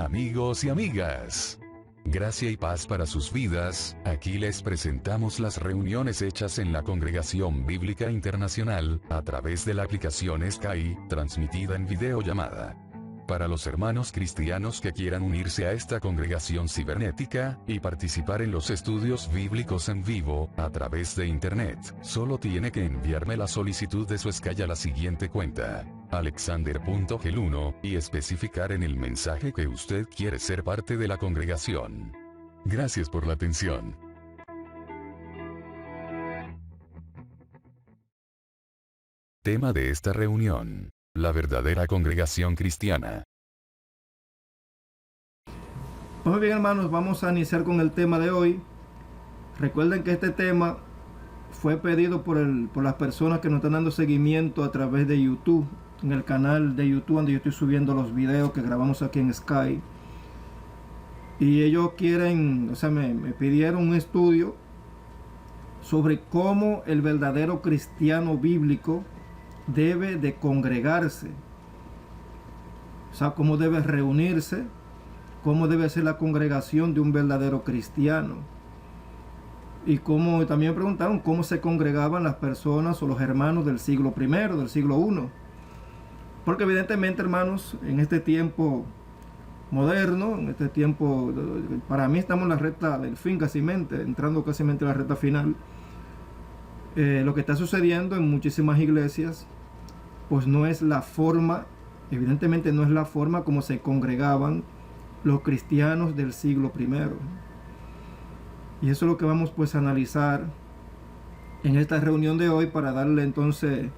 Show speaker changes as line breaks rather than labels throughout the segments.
amigos y amigas. Gracia y paz para sus vidas. Aquí les presentamos las reuniones hechas en la Congregación Bíblica Internacional, a través de la aplicación Sky, transmitida en videollamada. Para los hermanos cristianos que quieran unirse a esta congregación cibernética, y participar en los estudios bíblicos en vivo, a través de internet, solo tiene que enviarme la solicitud de su Sky a la siguiente cuenta: alexander.gel1, y especificar en el mensaje que usted quiere ser parte de la congregación. Gracias por la atención. Tema de esta reunión: la verdadera congregación cristiana.
Muy bien, hermanos, vamos a iniciar con el tema de hoy. Recuerden que este tema fue pedido por las personas que nos están dando seguimiento a través de YouTube, en el canal de YouTube donde yo estoy subiendo los videos que grabamos aquí en Sky. Y ellos quieren, me pidieron un estudio sobre cómo el verdadero cristiano bíblico debe de congregarse, cómo debe reunirse, cómo debe ser la congregación de un verdadero cristiano. Y como también preguntaron cómo se congregaban las personas o los hermanos del siglo I, del siglo I. Porque evidentemente, hermanos, en este tiempo moderno, en este tiempo, para mí estamos en la recta del fin entrando casi en la recta final. Lo que está sucediendo en muchísimas iglesias, pues no es la forma, evidentemente no es la forma como se congregaban los cristianos del siglo I. Y eso es lo que vamos pues a analizar en esta reunión de hoy, para darle entonces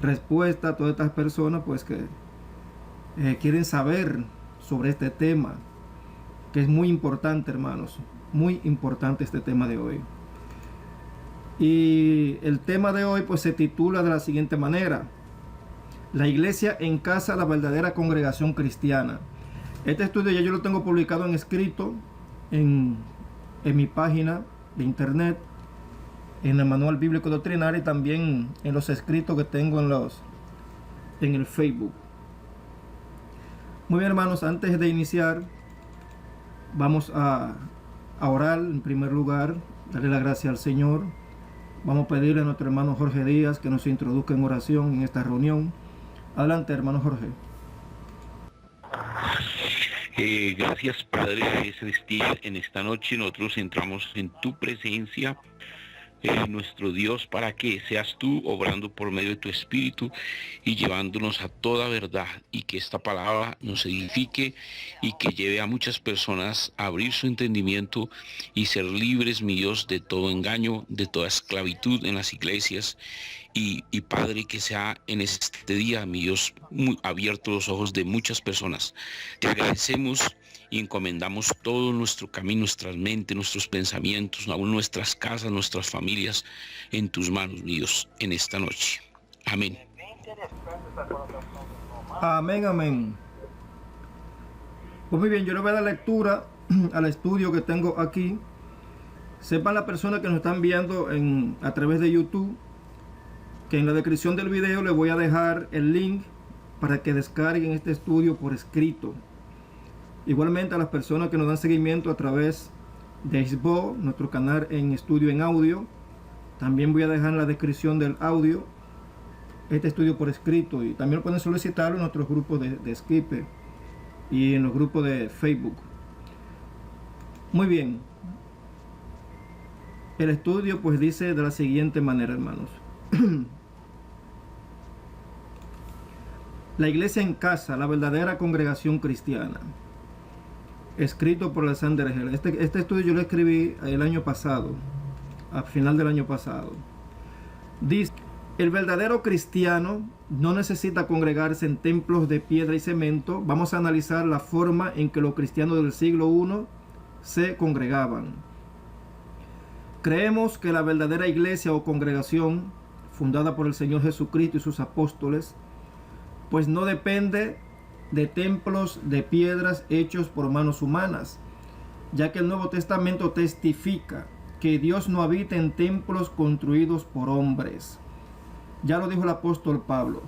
respuesta a todas estas personas pues que quieren saber sobre este tema, que es muy importante, hermanos, muy importante este tema de hoy. Y el tema de hoy pues se titula de la siguiente manera: la iglesia en casa, la verdadera congregación cristiana. Este estudio ya yo lo tengo publicado en escrito en mi página de internet, en el manual bíblico doctrinario, y también en los escritos que tengo en el Facebook. Muy bien, hermanos, antes de iniciar vamos a orar. En primer lugar, darle la gracia al Señor. Vamos a pedirle a nuestro hermano Jorge Díaz que nos introduzca en oración en esta reunión. Adelante, hermano Jorge.
Gracias, Padre Celestial. En esta noche nosotros entramos en tu presencia, nuestro Dios, para que seas tú obrando por medio de tu Espíritu y llevándonos a toda verdad, y que esta palabra nos edifique y que lleve a muchas personas a abrir su entendimiento y ser libres, mi Dios, de todo engaño, de toda esclavitud en las iglesias. Y Padre, que sea en este día, mi Dios, muy abierto los ojos de muchas personas. Te agradecemos y encomendamos todo nuestro camino, nuestras mentes, nuestros pensamientos, aún nuestras casas, nuestras familias, en tus manos, mi Dios, en esta noche. Amén.
Amén, amén. Pues muy bien, yo le voy a dar lectura al estudio que tengo aquí. Sepan las personas que nos están viendo a través de YouTube, que en la descripción del video les voy a dejar el link para que descarguen este estudio por escrito. Igualmente a las personas que nos dan seguimiento a través de Xbox, nuestro canal en estudio en audio, también voy a dejar en la descripción del audio este estudio por escrito, y también lo pueden solicitarlo en nuestros grupos de Skype y en los grupos de Facebook. Muy bien, el estudio pues dice de la siguiente manera, hermanos. La iglesia en casa, la verdadera congregación cristiana. Escrito por Alexander Gel. Este estudio yo lo escribí el año pasado, al final del año pasado. Dice: el verdadero cristiano no necesita congregarse en templos de piedra y cemento. Vamos a analizar la forma en que los cristianos del siglo I se congregaban. Creemos que la verdadera iglesia o congregación, fundada por el Señor Jesucristo y sus apóstoles, pues no depende de templos de piedras hechos por manos humanas, ya que el Nuevo Testamento testifica que Dios no habita en templos construidos por hombres. Ya lo dijo el apóstol Pablo.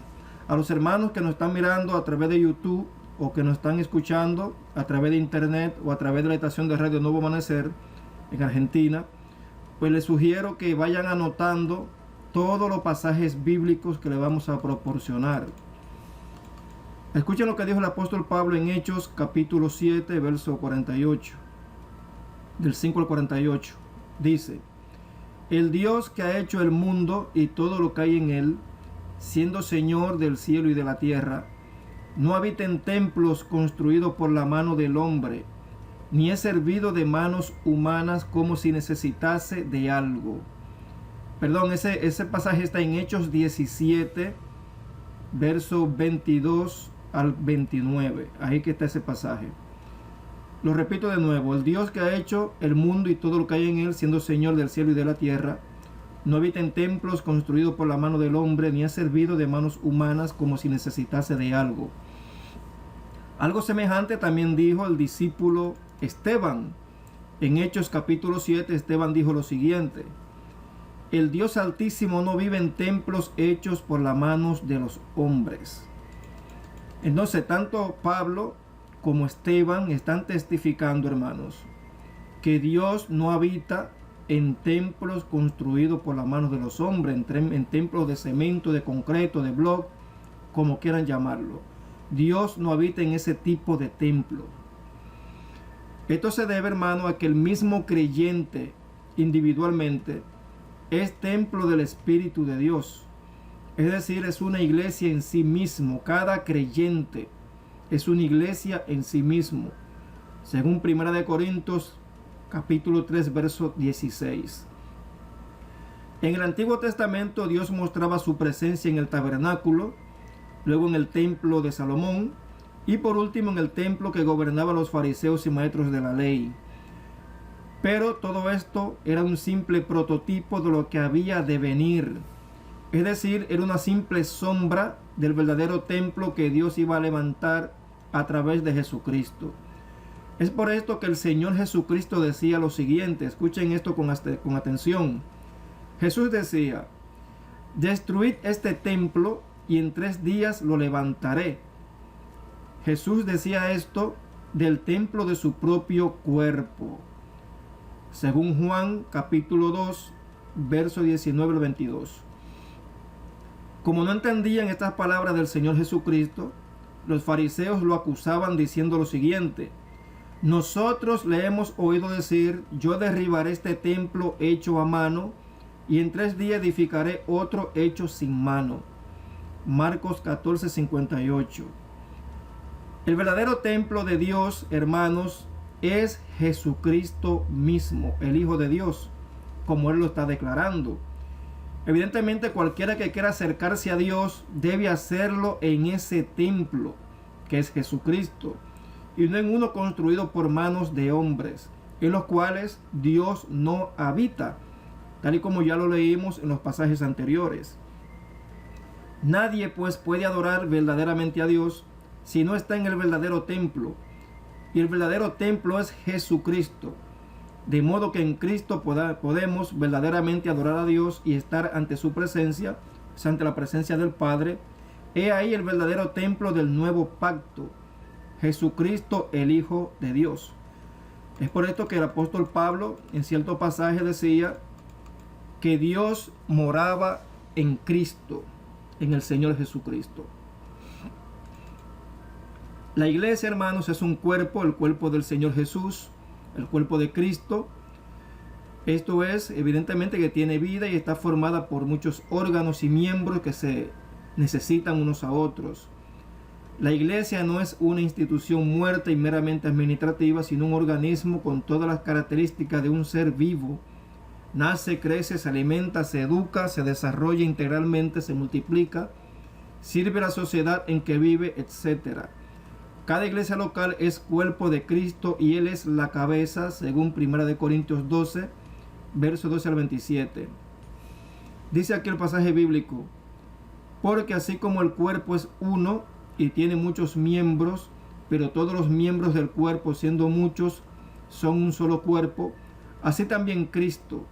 A los hermanos que nos están mirando a través de YouTube, o que nos están escuchando a través de internet o a través de la estación de radio Nuevo Amanecer en Argentina, pues les sugiero que vayan anotando todos los pasajes bíblicos que le vamos a proporcionar. Escuchen lo que dijo el apóstol Pablo en Hechos capítulo 7, verso 48, del 5 al 48. Dice: el Dios que ha hecho el mundo y todo lo que hay en él, siendo Señor del cielo y de la tierra, no habita en templos construidos por la mano del hombre, ni es servido de manos humanas como si necesitase de algo. Perdón, ese pasaje está en Hechos 17, verso 22 al 29. Ahí que está ese pasaje. Lo repito de nuevo: el Dios que ha hecho el mundo y todo lo que hay en él, siendo Señor del cielo y de la tierra, no habita en templos construidos por la mano del hombre, ni es servido de manos humanas como si necesitase de algo. Algo semejante también dijo el discípulo Esteban. En Hechos capítulo 7, Esteban dijo lo siguiente: el Dios Altísimo no vive en templos hechos por las manos de los hombres. Entonces, tanto Pablo como Esteban están testificando, hermanos, que Dios no habita en templos construidos por las manos de los hombres, en templos de cemento, de concreto, de bloc, como quieran llamarlo. Dios no habita en ese tipo de templo. Esto se debe, hermano, a que el mismo creyente individualmente es templo del Espíritu de Dios. Es decir, es una iglesia en sí mismo. Cada creyente es una iglesia en sí mismo. Según 1 Corintios capítulo 3, verso 16. En el Antiguo Testamento Dios mostraba su presencia en el tabernáculo, luego en el templo de Salomón y por último en el templo que gobernaba los fariseos y maestros de la ley. Pero todo esto era un simple prototipo de lo que había de venir. Es decir, era una simple sombra del verdadero templo que Dios iba a levantar a través de Jesucristo. Es por esto que el Señor Jesucristo decía lo siguiente. Escuchen esto con atención. Jesús decía: destruid este templo y en 3 días lo levantaré. Jesús decía esto del templo de su propio cuerpo. Según Juan capítulo 2, verso 19 al 22. Como no entendían estas palabras del Señor Jesucristo, los fariseos lo acusaban diciendo lo siguiente: nosotros le hemos oído decir: yo derribaré este templo hecho a mano y en 3 días edificaré otro hecho sin mano. Marcos 14, 58. El verdadero templo de Dios, hermanos, es Jesucristo mismo, el Hijo de Dios, como Él lo está declarando. Evidentemente, cualquiera que quiera acercarse a Dios debe hacerlo en ese templo, que es Jesucristo, y no en uno construido por manos de hombres, en los cuales Dios no habita, tal y como ya lo leímos en los pasajes anteriores. Nadie pues puede adorar verdaderamente a Dios si no está en el verdadero templo, y el verdadero templo es Jesucristo, de modo que en Cristo podemos verdaderamente adorar a Dios y estar ante su presencia, ante la presencia del Padre. He ahí el verdadero templo del nuevo pacto, Jesucristo el Hijo de Dios. Es por esto que el apóstol Pablo en cierto pasaje decía que Dios moraba en Cristo, en el Señor Jesucristo. La iglesia, hermanos, es un cuerpo, el cuerpo del Señor Jesús, el cuerpo de Cristo. Esto es, evidentemente, que tiene vida y está formada por muchos órganos y miembros que se necesitan unos a otros. La iglesia no es una institución muerta y meramente administrativa, sino un organismo con todas las características de un ser vivo. Nace, crece, se alimenta, se educa, se desarrolla integralmente, se multiplica, sirve a la sociedad en que vive, etc. Cada iglesia local es cuerpo de Cristo y Él es la cabeza, según 1 Corintios 12, versos 12 al 27. Dice aquí el pasaje bíblico: porque así como el cuerpo es uno y tiene muchos miembros, pero todos los miembros del cuerpo, siendo muchos, son un solo cuerpo, así también Cristo.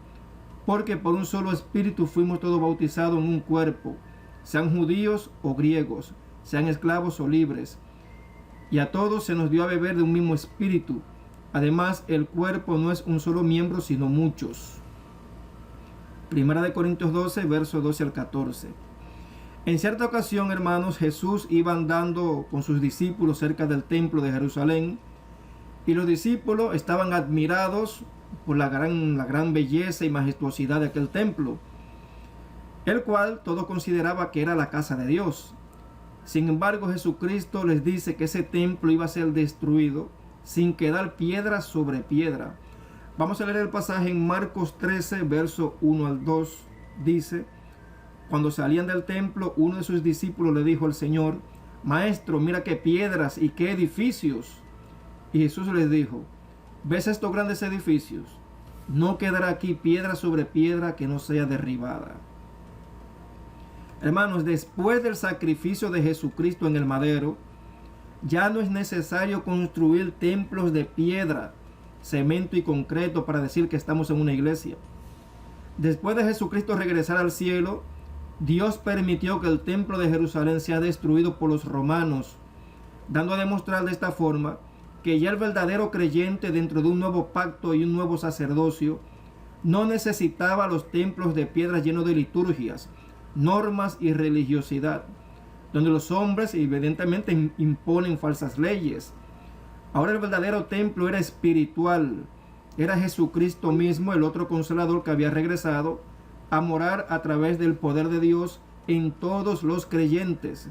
Porque por un solo espíritu fuimos todos bautizados en un cuerpo, sean judíos o griegos, sean esclavos o libres, y a todos se nos dio a beber de un mismo espíritu. Además, el cuerpo no es un solo miembro, sino muchos. Primera de Corintios 12, versos 12 al 14. En cierta ocasión, hermanos, Jesús iba andando con sus discípulos cerca del templo de Jerusalén, y los discípulos estaban admirados por la gran belleza y majestuosidad de aquel templo, el cual todo consideraba que era la casa de Dios. Sin embargo, Jesucristo les dice que ese templo iba a ser destruido sin quedar piedra sobre piedra. Vamos a leer el pasaje en Marcos 13, verso 1 al 2. Dice: cuando salían del templo, uno de sus discípulos le dijo al Señor: Maestro, mira qué piedras y qué edificios. Y Jesús les dijo: ¿ves estos grandes edificios? No quedará aquí piedra sobre piedra que no sea derribada. Hermanos, después del sacrificio de Jesucristo en el madero, ya no es necesario construir templos de piedra, cemento y concreto para decir que estamos en una iglesia. Después de Jesucristo regresar al cielo, Dios permitió que el templo de Jerusalén sea destruido por los romanos, dando a demostrar de esta forma que ya el verdadero creyente dentro de un nuevo pacto y un nuevo sacerdocio no necesitaba los templos de piedra llenos de liturgias, normas y religiosidad, donde los hombres evidentemente imponen falsas leyes. Ahora el verdadero templo era espiritual, era Jesucristo mismo, el otro consolador que había regresado a morar a través del poder de Dios en todos los creyentes,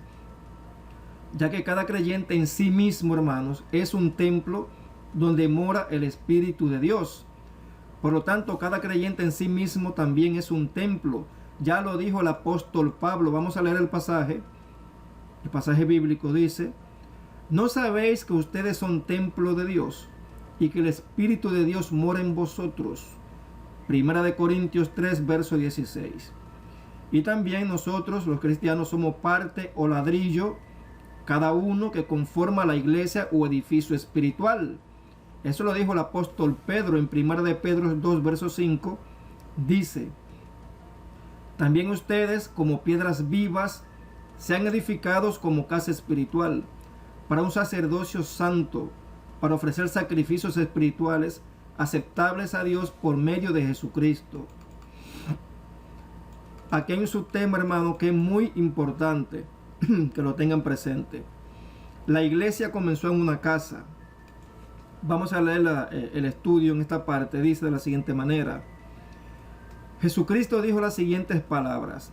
ya que cada creyente en sí mismo, hermanos, es un templo donde mora el Espíritu de Dios. Por lo tanto, cada creyente en sí mismo también es un templo. Ya lo dijo el apóstol Pablo. Vamos a leer el pasaje. El pasaje bíblico dice: ¿no sabéis que ustedes son templo de Dios y que el Espíritu de Dios mora en vosotros? Primera de Corintios 3, verso 16. Y también nosotros, los cristianos, somos parte o ladrillo, cada uno que conforma la iglesia o edificio espiritual. Eso lo dijo el apóstol Pedro en Primera de Pedro 2, verso 5. Dice: también ustedes, como piedras vivas, sean edificados como casa espiritual, para un sacerdocio santo, para ofrecer sacrificios espirituales aceptables a Dios por medio de Jesucristo. Aquí hay un subtema, hermano, que es muy importante que lo tengan presente. La iglesia comenzó en una casa. Vamos a leer el estudio en esta parte. Dice de la siguiente manera: Jesucristo dijo las siguientes palabras: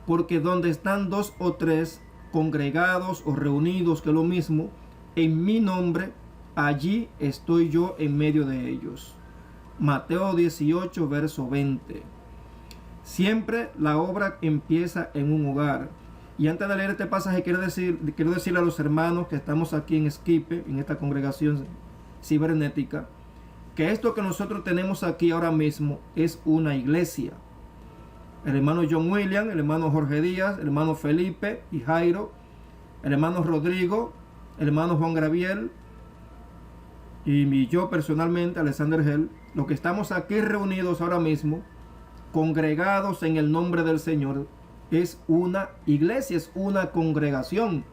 porque donde están 2 o 3 congregados o reunidos, que es lo mismo, en mi nombre, allí estoy yo en medio de ellos. Mateo 18, verso 20. Siempre la obra empieza en un hogar. Y antes de leer este pasaje, quiero decirle a los hermanos que estamos aquí en Esquipe, en esta congregación cibernética, que esto que nosotros tenemos aquí ahora mismo es una iglesia. El hermano John William, el hermano Jorge Díaz, el hermano Felipe y Jairo, el hermano Rodrigo, el hermano Juan Graviel y yo personalmente, Alexander Hell, los que estamos aquí reunidos ahora mismo, congregados en el nombre del Señor, es una iglesia, es una congregación.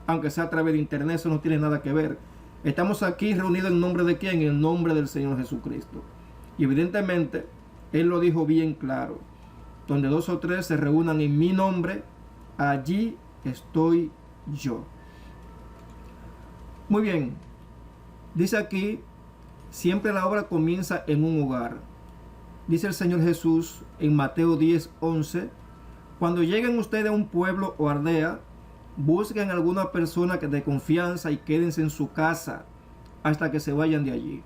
Aunque sea a través de internet, eso no tiene nada que ver. Estamos aquí reunidos en nombre de ¿quién? En el nombre del Señor Jesucristo. Y evidentemente, Él lo dijo bien claro: donde 2 o 3 se reúnan en mi nombre, allí estoy yo. Muy bien. Dice aquí: siempre la obra comienza en un hogar. Dice el Señor Jesús en Mateo 10, 11: cuando lleguen ustedes a un pueblo o aldea, busquen alguna persona que de confianza y quédense en su casa hasta que se vayan de allí.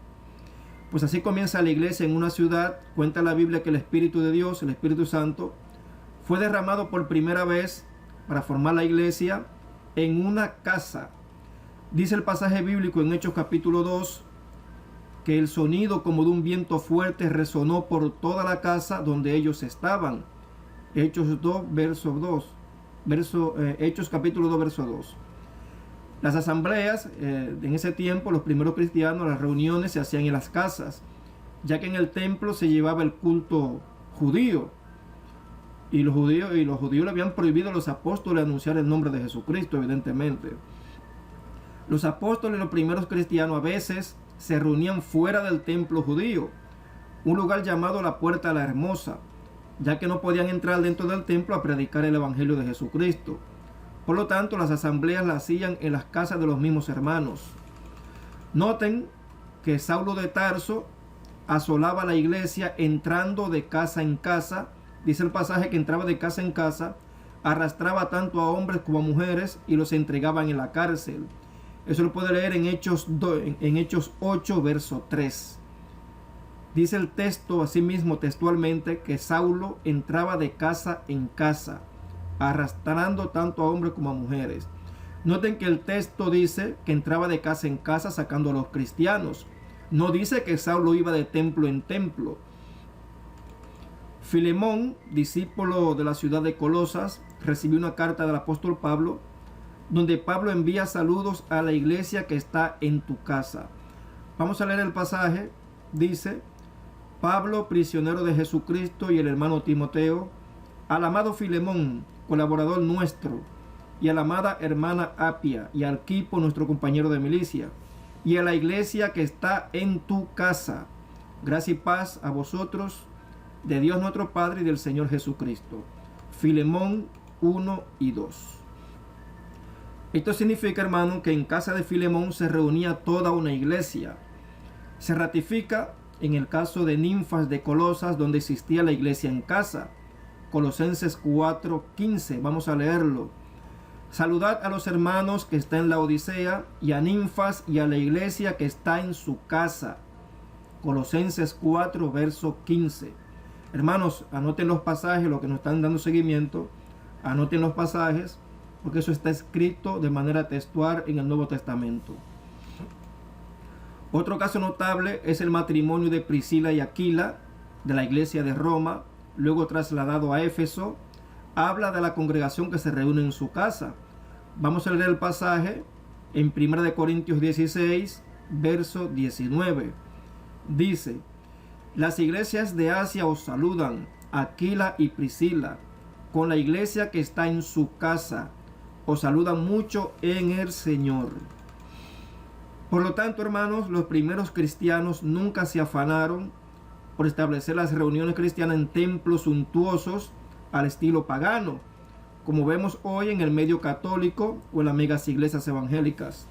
Pues así comienza la iglesia en una ciudad. Cuenta la Biblia que el Espíritu de Dios, el Espíritu Santo, fue derramado por primera vez para formar la iglesia en una casa. Dice el pasaje bíblico en Hechos capítulo 2 que el sonido como de un viento fuerte resonó por toda la casa donde ellos estaban. Hechos 2, verso 2. Hechos capítulo 2, verso 2. Las asambleas, en ese tiempo, los primeros cristianos, las reuniones se hacían en las casas, ya que en el templo se llevaba el culto judío. Y los judíos le habían prohibido a los apóstoles anunciar el nombre de Jesucristo, evidentemente. Los apóstoles, los primeros cristianos, a veces se reunían fuera del templo judío, un lugar llamado la Puerta a la Hermosa, ya que no podían entrar dentro del templo a predicar el Evangelio de Jesucristo. Por lo tanto, las asambleas las hacían en las casas de los mismos hermanos. Noten que Saulo de Tarso asolaba la iglesia entrando de casa en casa. Dice el pasaje que entraba de casa en casa, arrastraba tanto a hombres como a mujeres y los entregaban en la cárcel. Eso lo puede leer en Hechos 8, verso 3. Dice el texto asimismo textualmente que Saulo entraba de casa en casa, arrastrando tanto a hombres como a mujeres. Noten que el texto dice que entraba de casa en casa sacando a los cristianos. No dice que Saulo iba de templo en templo. Filemón, discípulo de la ciudad de Colosas, recibió una carta del apóstol Pablo, donde Pablo envía saludos a la iglesia que está en tu casa. Vamos a leer el pasaje. Dice: Pablo, prisionero de Jesucristo, y el hermano Timoteo, al amado Filemón, colaborador nuestro, y a la amada hermana Apia, y al Arquipo, nuestro compañero de milicia, y a la iglesia que está en tu casa. Gracia y paz a vosotros, de Dios nuestro Padre y del Señor Jesucristo. Filemón 1 y 2. Esto significa, hermano, que en casa de Filemón se reunía toda una iglesia. Se ratifica en el caso de Ninfas de Colosas, donde existía la iglesia en casa. Colosenses 4:15, vamos a leerlo. Saludad a los hermanos que están en la Odisea, y a Ninfas y a la iglesia que está en su casa. Colosenses 4, verso 15. Hermanos, anoten los pasajes, los que nos están dando seguimiento, anoten los pasajes, porque eso está escrito de manera textual en el Nuevo Testamento. Otro caso notable es el matrimonio de Priscila y Aquila, de la iglesia de Roma, luego trasladado a Éfeso. Habla de la congregación que se reúne en su casa. Vamos a leer el pasaje en 1 Corintios 16, verso 19. Dice: las iglesias de Asia os saludan, Aquila y Priscila, con la iglesia que está en su casa. Os saludan mucho en el Señor. Por lo tanto, hermanos, los primeros cristianos nunca se afanaron por establecer las reuniones cristianas en templos suntuosos al estilo pagano, como vemos hoy en el medio católico o en las megas iglesias evangélicas.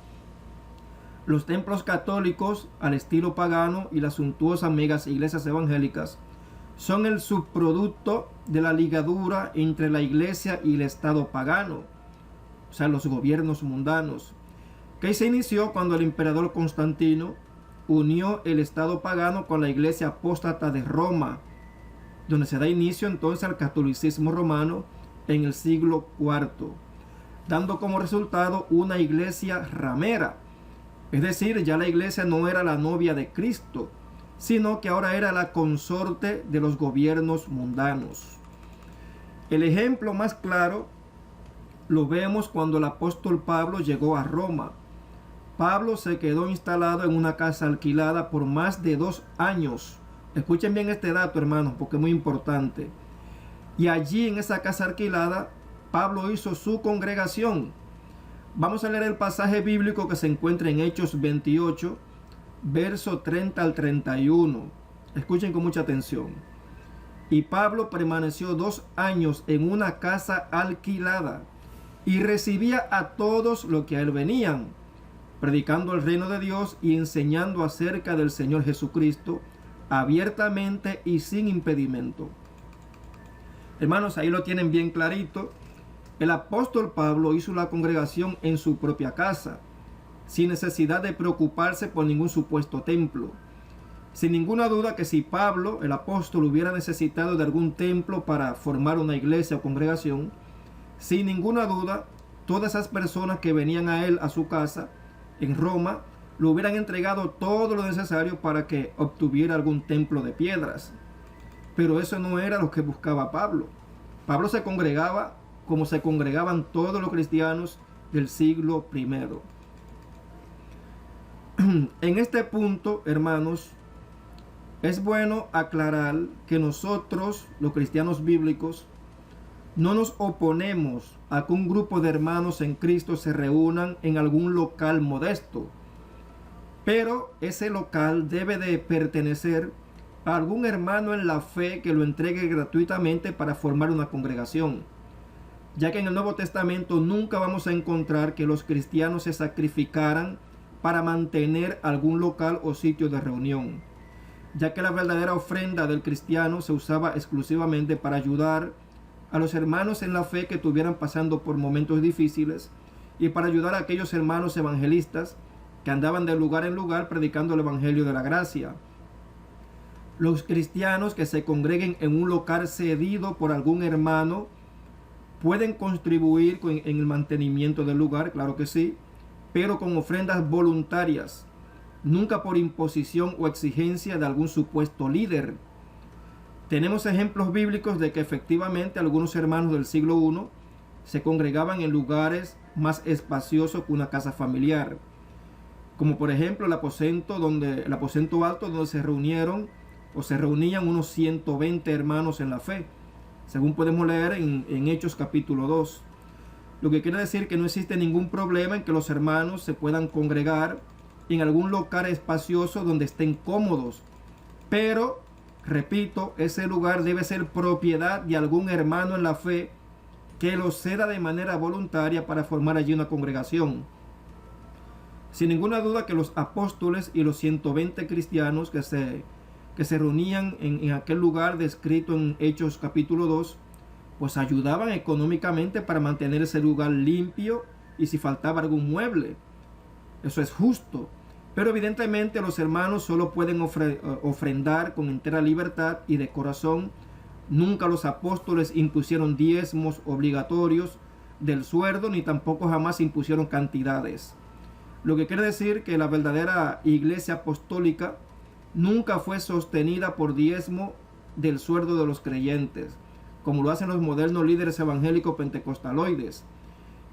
Los templos católicos al estilo pagano y las suntuosas megas iglesias evangélicas son el subproducto de la ligadura entre la iglesia y el estado pagano, o sea, los gobiernos mundanos, que se inició cuando el emperador Constantino unió el estado pagano con la iglesia apóstata de Roma, donde se da inicio entonces al catolicismo romano en el siglo IV, dando como resultado una iglesia ramera. Es decir, ya la iglesia no era la novia de Cristo, sino que ahora era la consorte de los gobiernos mundanos. El ejemplo más claro lo vemos cuando el apóstol Pablo llegó a Roma. Pablo se quedó instalado en una casa alquilada por más de 2 años. Escuchen bien este dato, hermanos, porque es muy importante. Y allí en esa casa alquilada, Pablo hizo su congregación. Vamos a leer el pasaje bíblico que se encuentra en Hechos 28, verso 30 al 31. Escuchen con mucha atención. Y Pablo permaneció 2 años en una casa alquilada y recibía a todos los que a él venían, predicando el reino de Dios y enseñando acerca del Señor Jesucristo abiertamente y sin impedimento. Hermanos, ahí lo tienen bien clarito. El apóstol Pablo hizo la congregación en su propia casa, sin necesidad de preocuparse por ningún supuesto templo. Sin ninguna duda que si Pablo, el apóstol, hubiera necesitado de algún templo para formar una iglesia o congregación, sin ninguna duda, todas esas personas que venían a él, a su casa, en Roma, le hubieran entregado todo lo necesario para que obtuviera algún templo de piedras. Pero eso no era lo que buscaba Pablo. Pablo se congregaba como se congregaban todos los cristianos del siglo I. En este punto, hermanos, es bueno aclarar que nosotros, los cristianos bíblicos, No nos oponemos a que un grupo de hermanos en Cristo se reúnan en algún local modesto, pero ese local debe de pertenecer a algún hermano en la fe que lo entregue gratuitamente para formar una congregación, ya que en el Nuevo Testamento nunca vamos a encontrar que los cristianos se sacrificaran para mantener algún local o sitio de reunión, ya que la verdadera ofrenda del cristiano se usaba exclusivamente para ayudar a los hermanos en la fe que estuvieran pasando por momentos difíciles y para ayudar a aquellos hermanos evangelistas que andaban de lugar en lugar predicando el evangelio de la gracia. Los cristianos que se congreguen en un local cedido por algún hermano pueden contribuir en el mantenimiento del lugar, claro que sí, pero con ofrendas voluntarias, nunca por imposición o exigencia de algún supuesto líder. Tenemos ejemplos bíblicos de que efectivamente algunos hermanos del siglo I se congregaban en lugares más espaciosos que una casa familiar, como por ejemplo el aposento alto donde se reunían unos 120 hermanos en la fe, según podemos leer en Hechos capítulo 2. Lo que quiere decir que no existe ningún problema en que los hermanos se puedan congregar en algún local espacioso donde estén cómodos, pero repito, ese lugar debe ser propiedad de algún hermano en la fe que lo ceda de manera voluntaria para formar allí una congregación. Sin ninguna duda que los apóstoles y los 120 cristianos que se reunían en aquel lugar descrito en Hechos capítulo 2, pues ayudaban económicamente para mantener ese lugar limpio y si faltaba algún mueble. Eso es justo. Pero evidentemente los hermanos solo pueden ofrendar con entera libertad y de corazón. Nunca los apóstoles impusieron diezmos obligatorios del sueldo, ni tampoco jamás impusieron cantidades. Lo que quiere decir que la verdadera iglesia apostólica nunca fue sostenida por diezmo del sueldo de los creyentes, como lo hacen los modernos líderes evangélicos pentecostaloides.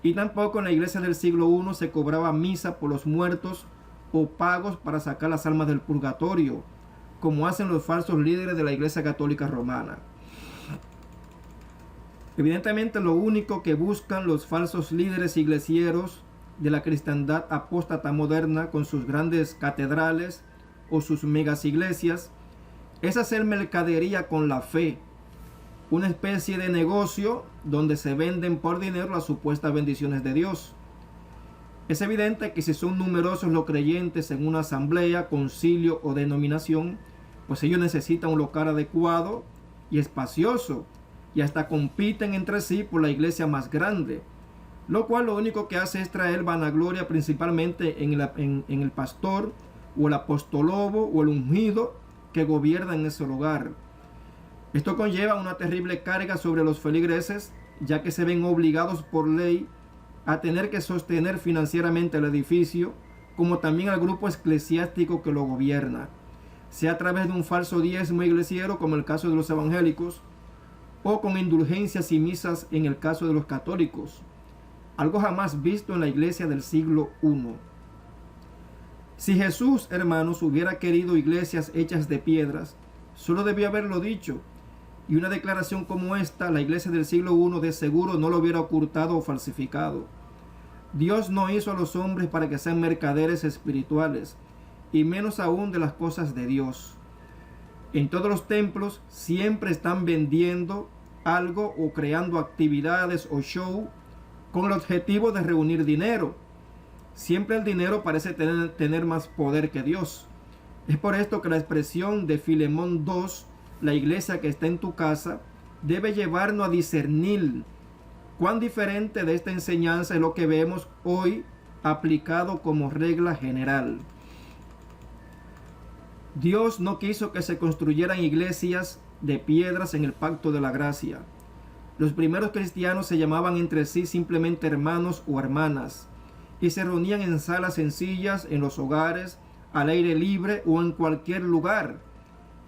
Y tampoco en la iglesia del siglo I se cobraba misa por los muertos o pagos para sacar las almas del purgatorio, como hacen los falsos líderes de la Iglesia Católica Romana. Evidentemente, lo único que buscan los falsos líderes iglesieros de la cristiandad apóstata moderna con sus grandes catedrales o sus megas iglesias es hacer mercadería con la fe, una especie de negocio donde se venden por dinero las supuestas bendiciones de Dios. Es evidente que si son numerosos los creyentes en una asamblea, concilio o denominación, pues ellos necesitan un local adecuado y espacioso, y hasta compiten entre sí por la iglesia más grande, lo cual lo único que hace es traer vanagloria principalmente en el pastor o el apostolobo o el ungido que gobierna en ese lugar. Esto conlleva una terrible carga sobre los feligreses, ya que se ven obligados por ley a tener que sostener financieramente el edificio, como también al grupo eclesiástico que lo gobierna, sea a través de un falso diezmo iglesiero, como el caso de los evangélicos, o con indulgencias y misas en el caso de los católicos, algo jamás visto en la iglesia del siglo I. Si Jesús, hermanos, hubiera querido iglesias hechas de piedras, solo debió haberlo dicho, y una declaración como esta, la iglesia del siglo I de seguro no lo hubiera ocultado o falsificado. Dios no hizo a los hombres para que sean mercaderes espirituales, y menos aún de las cosas de Dios. En todos los templos siempre están vendiendo algo o creando actividades o show con el objetivo de reunir dinero. Siempre el dinero parece tener más poder que Dios. Es por esto que la expresión de Filemón 2, la iglesia que está en tu casa, debe llevarnos a discernir cuán diferente de esta enseñanza es lo que vemos hoy aplicado como regla general. Dios no quiso que se construyeran iglesias de piedras en el pacto de la gracia. Los primeros cristianos se llamaban entre sí simplemente hermanos o hermanas y se reunían en salas sencillas, en los hogares, al aire libre o en cualquier lugar.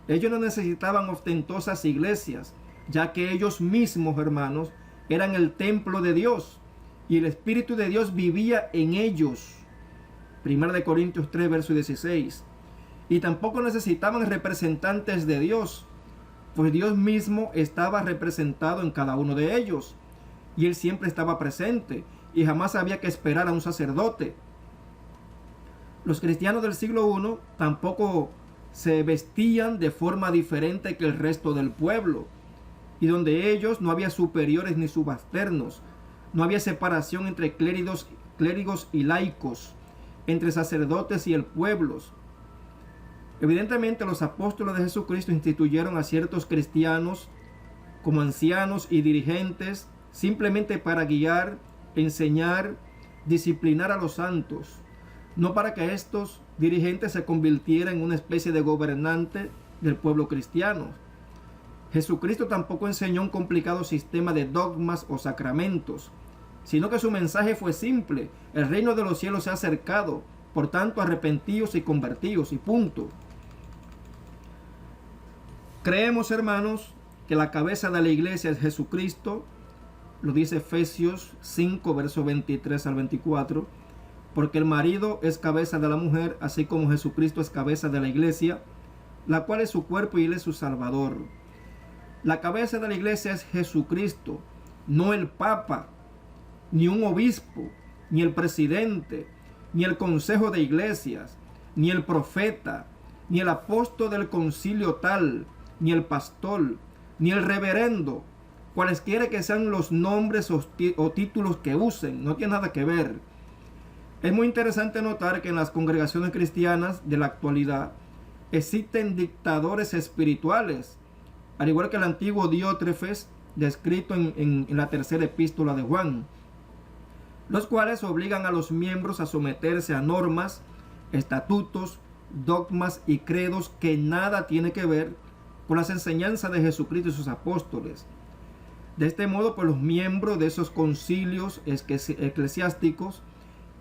Ellos no necesitaban ostentosas iglesias, ya que ellos mismos, hermanos, eran el templo de Dios y el Espíritu de Dios vivía en ellos. 1 Corintios 3, verso 16. Y tampoco necesitaban representantes de Dios, pues Dios mismo estaba representado en cada uno de ellos, y Él siempre estaba presente, y jamás había que esperar a un sacerdote. Los cristianos del siglo I tampoco se vestían de forma diferente que el resto del pueblo, y donde ellos no había superiores ni subalternos, no había separación entre clérigos y laicos, entre sacerdotes y el pueblo. Evidentemente los apóstoles de Jesucristo instituyeron a ciertos cristianos como ancianos y dirigentes simplemente para guiar, enseñar, disciplinar a los santos, no para que estos dirigentes se convirtieran en una especie de gobernante del pueblo cristiano. Jesucristo tampoco enseñó un complicado sistema de dogmas o sacramentos, sino que su mensaje fue simple: el reino de los cielos se ha acercado, por tanto arrepentíos y convertíos, y punto. Creemos, hermanos, que la cabeza de la iglesia es Jesucristo, lo dice Efesios 5, versos 23 al 24, porque el marido es cabeza de la mujer, así como Jesucristo es cabeza de la iglesia, la cual es su cuerpo y él es su salvador. La cabeza de la iglesia es Jesucristo, no el papa, ni un obispo, ni el presidente, ni el consejo de iglesias, ni el profeta, ni el apóstol del concilio tal, ni el pastor, ni el reverendo, cualesquiera que sean los nombres o títulos que usen, no tiene nada que ver. Es muy interesante notar que en las congregaciones cristianas de la actualidad existen dictadores espirituales, al igual que el antiguo Diótrefes, descrito en la tercera epístola de Juan, los cuales obligan a los miembros a someterse a normas, estatutos, dogmas y credos que nada tiene que ver con las enseñanzas de Jesucristo y sus apóstoles. De este modo, pues los miembros de esos concilios eclesiásticos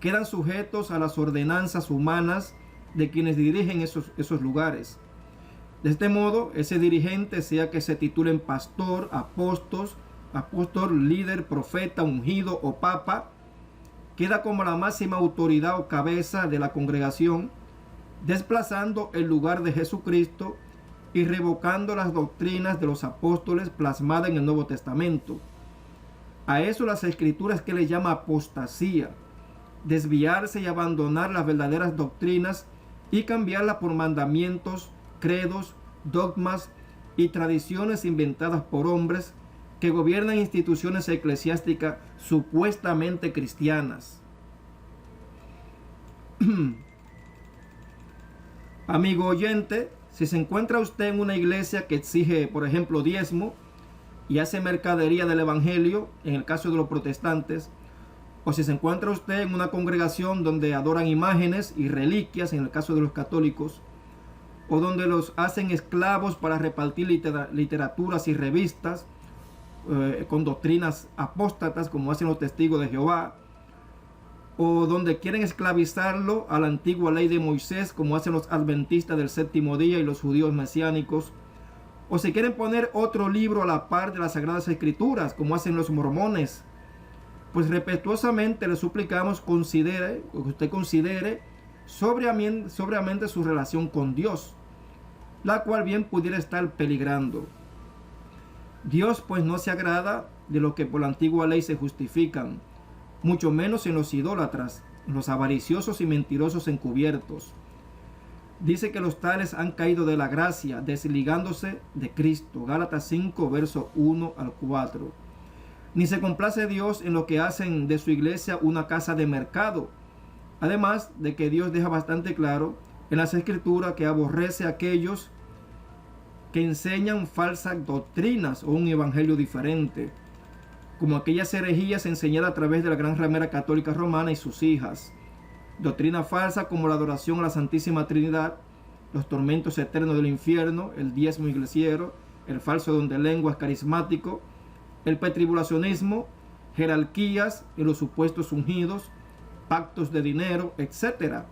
quedan sujetos a las ordenanzas humanas de quienes dirigen esos lugares. De este modo, ese dirigente, sea que se titulen pastor, apóstol, líder, profeta, ungido o papa, queda como la máxima autoridad o cabeza de la congregación, desplazando el lugar de Jesucristo y revocando las doctrinas de los apóstoles plasmadas en el Nuevo Testamento. A eso las escrituras que le llama apostasía, desviarse y abandonar las verdaderas doctrinas y cambiarlas por mandamientos, credos, dogmas y tradiciones inventadas por hombres que gobiernan instituciones eclesiásticas supuestamente cristianas. Amigo oyente, si se encuentra usted en una iglesia que exige, por ejemplo, diezmo y hace mercadería del evangelio, en el caso de los protestantes, o si se encuentra usted en una congregación donde adoran imágenes y reliquias, en el caso de los católicos, o donde los hacen esclavos para repartir literaturas y revistas con doctrinas apóstatas, como hacen los testigos de Jehová, o donde quieren esclavizarlo a la antigua ley de Moisés, como hacen los adventistas del séptimo día y los judíos mesiánicos, o si quieren poner otro libro a la par de las Sagradas Escrituras, como hacen los mormones, pues respetuosamente le suplicamos que usted considere sobriamente su relación con Dios, la cual bien pudiera estar peligrando. Dios pues no se agrada de lo que por la antigua ley se justifican, mucho menos en los idólatras, en los avariciosos y mentirosos encubiertos. Dice que los tales han caído de la gracia, desligándose de Cristo. Gálatas 5, verso 1 al 4. Ni se complace Dios en lo que hacen de su iglesia una casa de mercado. Además de que Dios deja bastante claro en las Escrituras que aborrece a aquellos que enseñan falsas doctrinas o un evangelio diferente, como aquellas herejías enseñadas a través de la gran ramera católica romana y sus hijas. Doctrina falsa como la adoración a la Santísima Trinidad, los tormentos eternos del infierno, el diezmo iglesiero, el falso don de lenguas carismático, el pretribulacionismo, jerarquías y los supuestos ungidos, pactos de dinero, etc.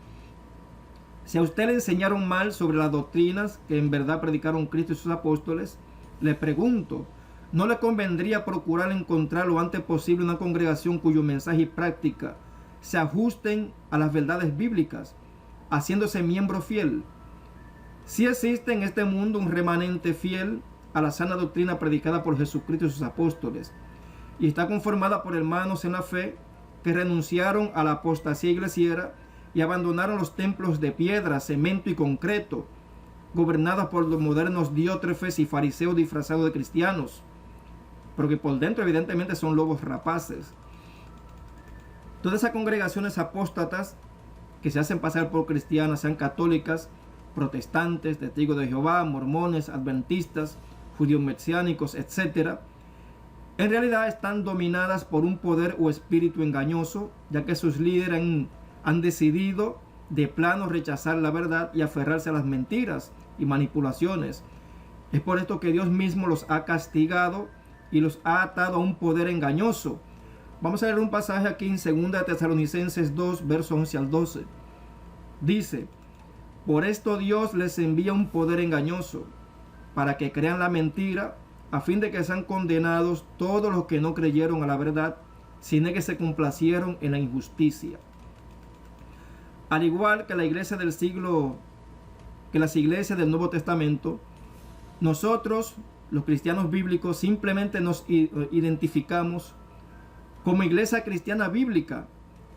Si a usted le enseñaron mal sobre las doctrinas que en verdad predicaron Cristo y sus apóstoles, le pregunto, ¿no le convendría procurar encontrar lo antes posible una congregación cuyo mensaje y práctica se ajusten a las verdades bíblicas, haciéndose miembro fiel? Si existe en este mundo un remanente fiel a la sana doctrina predicada por Jesucristo y sus apóstoles, y está conformada por hermanos en la fe que renunciaron a la apostasía iglesiera y abandonaron los templos de piedra, cemento y concreto, gobernadas por los modernos diótrefes y fariseos disfrazados de cristianos, porque por dentro evidentemente son lobos rapaces. Todas esas congregaciones apóstatas que se hacen pasar por cristianas, sean católicas, protestantes, testigos de Jehová, mormones, adventistas, judíos mesiánicos, etc., en realidad están dominadas por un poder o espíritu engañoso, ya que sus líderes han decidido de plano rechazar la verdad y aferrarse a las mentiras y manipulaciones. Es por esto que Dios mismo los ha castigado y los ha atado a un poder engañoso. Vamos a leer un pasaje aquí en 2 Tesalonicenses 2, versos 11 al 12. Dice: por esto Dios les envía un poder engañoso, para que crean la mentira, a fin de que sean condenados todos los que no creyeron a la verdad, sino que se complacieron en la injusticia. Al igual que la iglesia del siglo, que las iglesias del Nuevo Testamento, nosotros, los cristianos bíblicos, simplemente nos identificamos como iglesia cristiana bíblica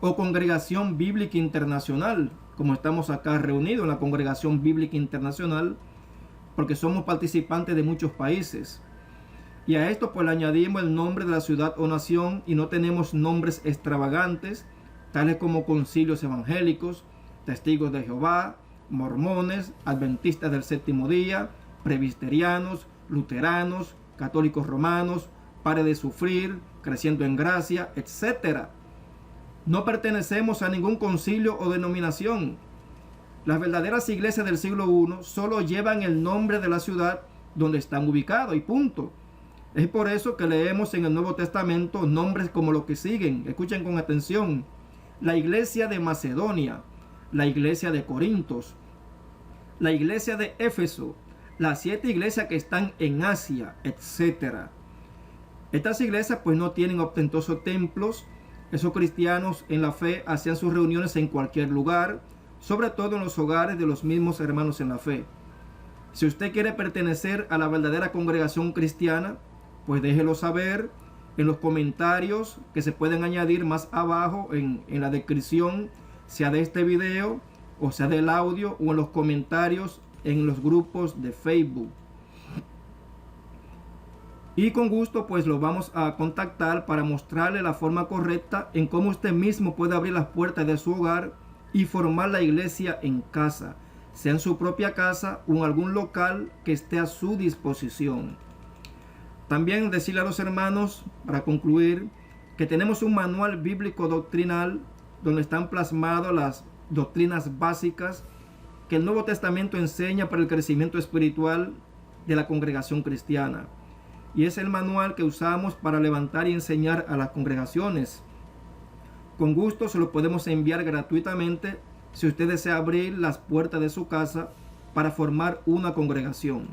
o congregación bíblica internacional, como estamos acá reunidos en la congregación bíblica internacional, porque somos participantes de muchos países. Y a esto pues le añadimos el nombre de la ciudad o nación, y no tenemos nombres extravagantes, tales como concilios evangélicos, testigos de Jehová, mormones, adventistas del séptimo día, presbiterianos, luteranos, católicos romanos, Pare de Sufrir, Creciendo en Gracia, etc. No pertenecemos a ningún concilio o denominación. Las verdaderas iglesias del siglo I solo llevan el nombre de la ciudad donde están ubicados y punto. Es por eso que leemos en el Nuevo Testamento nombres como los que siguen. Escuchen con atención: la iglesia de Macedonia, la iglesia de Corintos, la iglesia de Éfeso, las 7 iglesias que están en Asia, etc. Estas iglesias pues no tienen ostentosos templos. Esos cristianos en la fe hacían sus reuniones en cualquier lugar, sobre todo en los hogares de los mismos hermanos en la fe. Si usted quiere pertenecer a la verdadera congregación cristiana, pues déjelo saber en los comentarios que se pueden añadir más abajo en la descripción, sea de este video o sea del audio, o en los comentarios en los grupos de Facebook. Y con gusto pues lo vamos a contactar para mostrarle la forma correcta en cómo usted mismo puede abrir las puertas de su hogar y formar la iglesia en casa, sea en su propia casa o en algún local que esté a su disposición. También decirle a los hermanos, para concluir, que tenemos un manual bíblico doctrinal donde están plasmadas las doctrinas básicas que el Nuevo Testamento enseña para el crecimiento espiritual de la congregación cristiana. Y es el manual que usamos para levantar y enseñar a las congregaciones. Con gusto se lo podemos enviar gratuitamente si usted desea abrir las puertas de su casa para formar una congregación.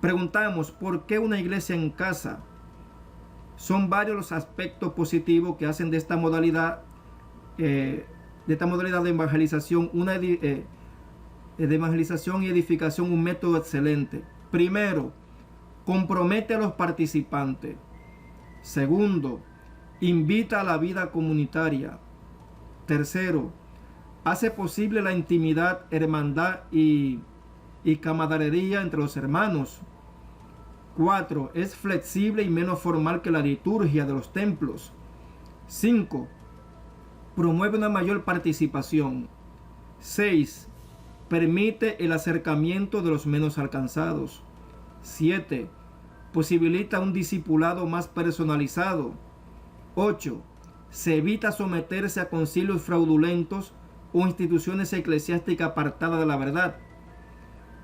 Preguntamos, ¿por qué una iglesia en casa? Son varios los aspectos positivos que hacen de esta modalidad de evangelización, de evangelización y edificación, un método excelente. Primero, compromete a los participantes. Segundo, invita a la vida comunitaria. Tercero, hace posible la intimidad, hermandad y camaradería entre los hermanos. 4. Es flexible y menos formal que la liturgia de los templos. 5. Promueve una mayor participación. 6. Permite el acercamiento de los menos alcanzados. 7. Posibilita un discipulado más personalizado. 8. Se evita someterse a concilios fraudulentos o instituciones eclesiásticas apartadas de la verdad.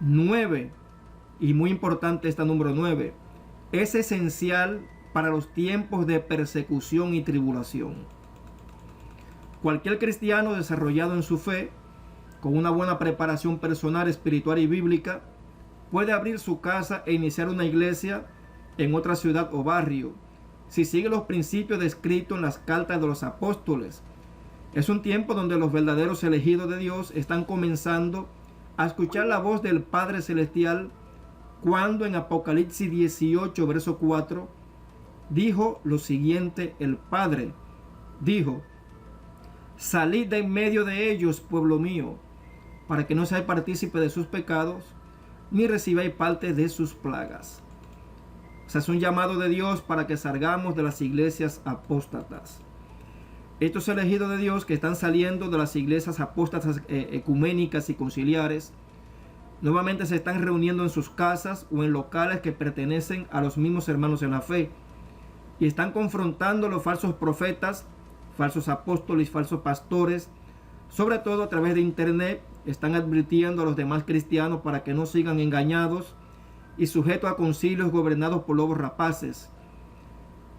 9. Y muy importante esta número 9. Es esencial para los tiempos de persecución y tribulación. Cualquier cristiano desarrollado en su fe, con una buena preparación personal, espiritual y bíblica, puede abrir su casa e iniciar una iglesia en otra ciudad o barrio, si sigue los principios descritos en las cartas de los apóstoles. Es un tiempo donde los verdaderos elegidos de Dios están comenzando a escuchar la voz del Padre Celestial cuando en Apocalipsis 18, verso 4, dijo lo siguiente el Padre. Dijo: salid de en medio de ellos, pueblo mío, para que no seáis partícipe de sus pecados, ni recibáis parte de sus plagas. O sea, es un llamado de Dios para que salgamos de las iglesias apóstatas. Estos elegidos de Dios que están saliendo de las iglesias apóstatas ecuménicas y conciliares, nuevamente se están reuniendo en sus casas o en locales que pertenecen a los mismos hermanos en la fe, y están confrontando a los falsos profetas, falsos apóstoles, falsos pastores, sobre todo a través de internet. Están advirtiendo a los demás cristianos para que no sigan engañados y sujetos a concilios gobernados por lobos rapaces.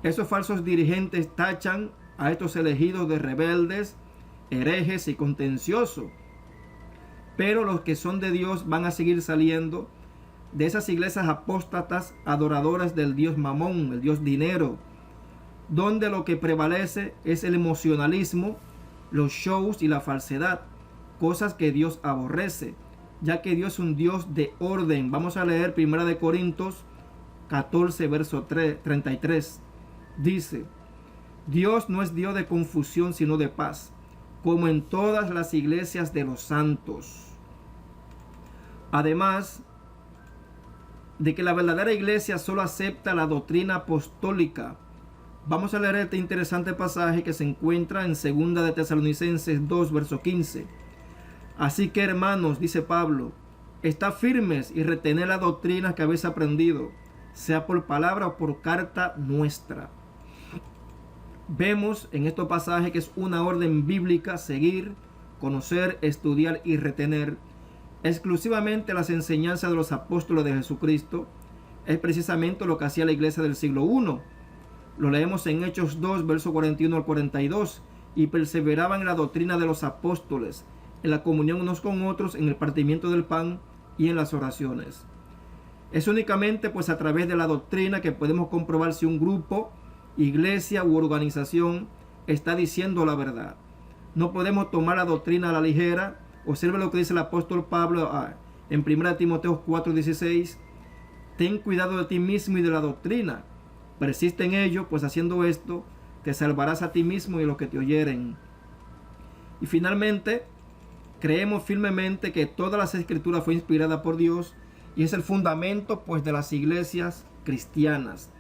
Esos falsos dirigentes tachan a estos elegidos de rebeldes, herejes y contenciosos. Pero los que son de Dios van a seguir saliendo de esas iglesias apóstatas adoradoras del Dios Mamón, el Dios dinero, donde lo que prevalece es el emocionalismo, los shows y la falsedad, cosas que Dios aborrece, ya que Dios es un Dios de orden. Vamos a leer 1 Corintios 14, verso 33. Dice: Dios no es Dios de confusión, sino de paz, como en todas las iglesias de los santos. Además de que la verdadera iglesia solo acepta la doctrina apostólica. Vamos a leer este interesante pasaje que se encuentra en 2 de Tesalonicenses 2, verso 15. Así que, hermanos, dice Pablo, estad firmes y retened la doctrina que habéis aprendido, sea por palabra o por carta nuestra. Vemos en este pasaje que es una orden bíblica seguir, conocer, estudiar y retener exclusivamente las enseñanzas de los apóstoles de Jesucristo. Es precisamente lo que hacía la iglesia del siglo I. Lo leemos en Hechos 2, verso 41 al 42. Y perseveraban en la doctrina de los apóstoles, en la comunión unos con otros, en el partimiento del pan y en las oraciones. Es únicamente pues a través de la doctrina que podemos comprobar si un grupo, iglesia u organización está diciendo la verdad. No podemos tomar la doctrina a la ligera. Observe lo que dice el apóstol Pablo en 1 Timoteo 4:16. Ten cuidado de ti mismo y de la doctrina. Persiste en ello, pues haciendo esto te salvarás a ti mismo y a los que te oyeren. Y finalmente, creemos firmemente que todas las escrituras fue inspirada por Dios y es el fundamento pues de las iglesias cristianas.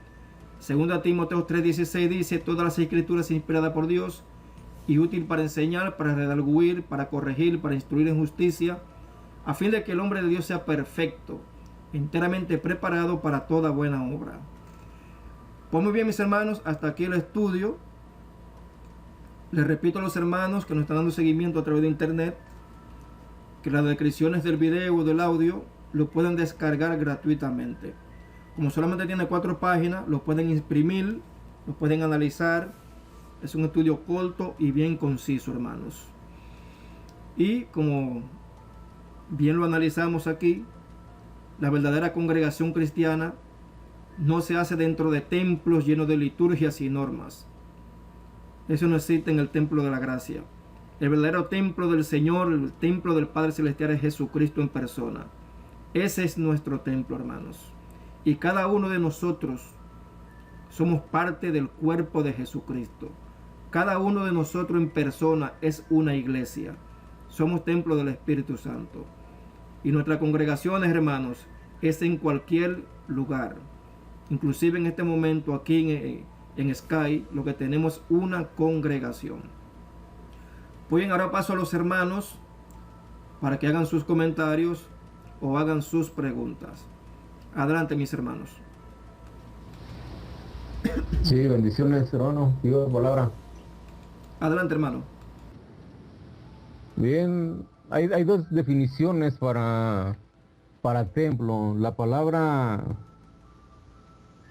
2 Timoteo 3:16 dice: todas las escrituras inspiradas por Dios y útil para enseñar, para redarguir, para corregir, para instruir en justicia, a fin de que el hombre de Dios sea perfecto, enteramente preparado para toda buena obra. Pues muy bien, mis hermanos, hasta aquí el estudio. Les repito a los hermanos que nos están dando seguimiento a través de internet, que las descripciones del video o del audio lo pueden descargar gratuitamente. Como solamente tiene 4 páginas, lo pueden imprimir, lo pueden analizar. Es un estudio corto y bien conciso, hermanos. Y como bien lo analizamos aquí, la verdadera congregación cristiana no se hace dentro de templos llenos de liturgias y normas. Eso no existe en el templo de la gracia. El verdadero templo del Señor, el templo del Padre Celestial, es Jesucristo en persona. Ese es nuestro templo, hermanos. Y cada uno de nosotros somos parte del cuerpo de Jesucristo. Cada uno de nosotros en persona es una iglesia. Somos templo del Espíritu Santo. Y nuestras congregaciones, hermanos, es en cualquier lugar. Inclusive en este momento aquí en Sky, lo que tenemos es una congregación. Pues bien, ahora paso a los hermanos para que hagan sus comentarios o hagan sus preguntas. Adelante, mis hermanos.
Sí, bendiciones, hermano. Digo la palabra.
Adelante, hermano.
Bien, hay dos definiciones para templo. La palabra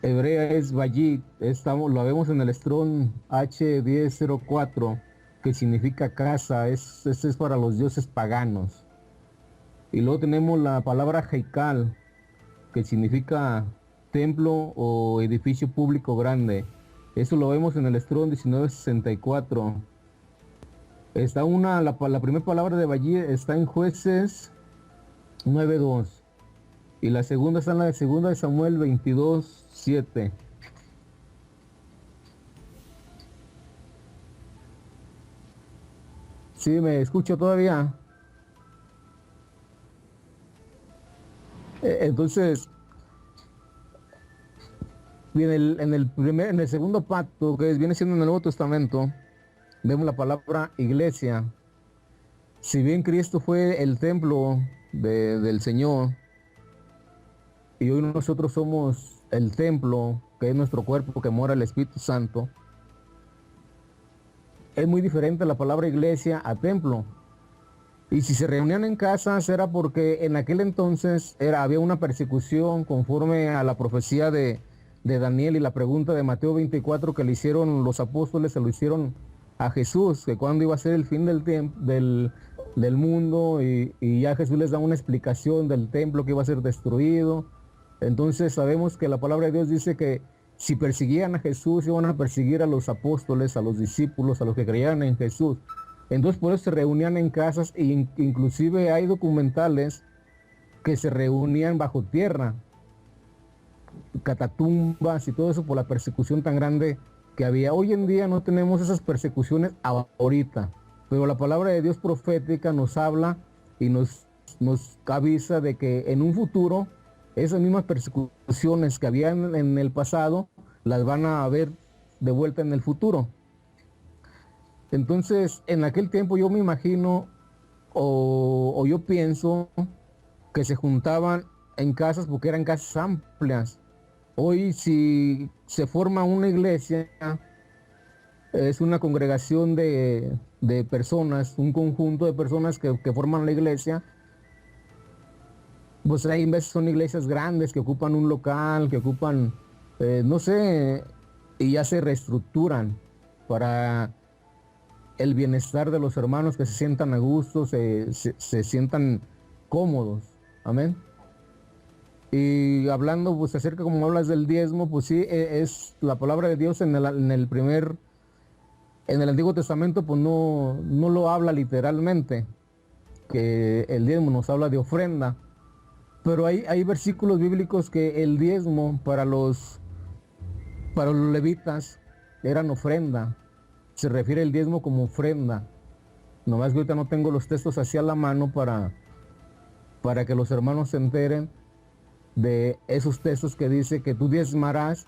hebrea es bayit, lo vemos en el Strong H1004, que significa casa, es para los dioses paganos. Y luego tenemos la palabra heikal, que significa templo o edificio público grande. Eso lo vemos en el Strong 1964. Está la primera palabra de bayit está en Jueces 9:2. Y la segunda está en la de 2 Samuel 22:7. ¿Sí me escucho todavía? Entonces, en el segundo pacto, que viene siendo en el Nuevo Testamento, vemos la palabra iglesia. Si bien Cristo fue el templo del Señor, y hoy nosotros somos el templo, que es nuestro cuerpo, que mora el Espíritu Santo, es muy diferente la palabra iglesia a templo. Y si se reunían en casas era porque en aquel entonces había una persecución conforme a la profecía de Daniel y la pregunta de Mateo 24 que le hicieron los apóstoles, se lo hicieron a Jesús, que cuando iba a ser el fin del tiempo, del mundo, y ya Jesús les da una explicación del templo que iba a ser destruido. Entonces sabemos que la palabra de Dios dice que si perseguían a Jesús, iban a perseguir a los apóstoles, a los discípulos, a los que creían en Jesús. Entonces por eso se reunían en casas, e inclusive hay documentales que se reunían bajo tierra, catatumbas y todo eso por la persecución tan grande que había. Hoy en día no tenemos esas persecuciones ahorita, pero la palabra de Dios profética nos habla y nos avisa de que en un futuro esas mismas persecuciones que había en el pasado las van a haber de vuelta en el futuro. Entonces, en aquel tiempo yo me imagino o yo pienso que se juntaban en casas porque eran casas amplias. Hoy si se forma una iglesia, es una congregación de personas, un conjunto de personas que forman la iglesia. Pues hay veces son iglesias grandes que ocupan un local, que ocupan, no sé, y ya se reestructuran para el bienestar de los hermanos, que se sientan a gusto, se sientan cómodos. Amén. Y hablando pues acerca, como hablas del diezmo, pues sí, es la palabra de Dios en el Antiguo Testamento, pues no lo habla literalmente, que el diezmo nos habla de ofrenda. Pero hay versículos bíblicos que el diezmo para los levitas eran ofrenda. Se refiere el diezmo como ofrenda. Nomás que ahorita no tengo los textos hacia la mano para que los hermanos se enteren de esos textos que dice que tú diezmarás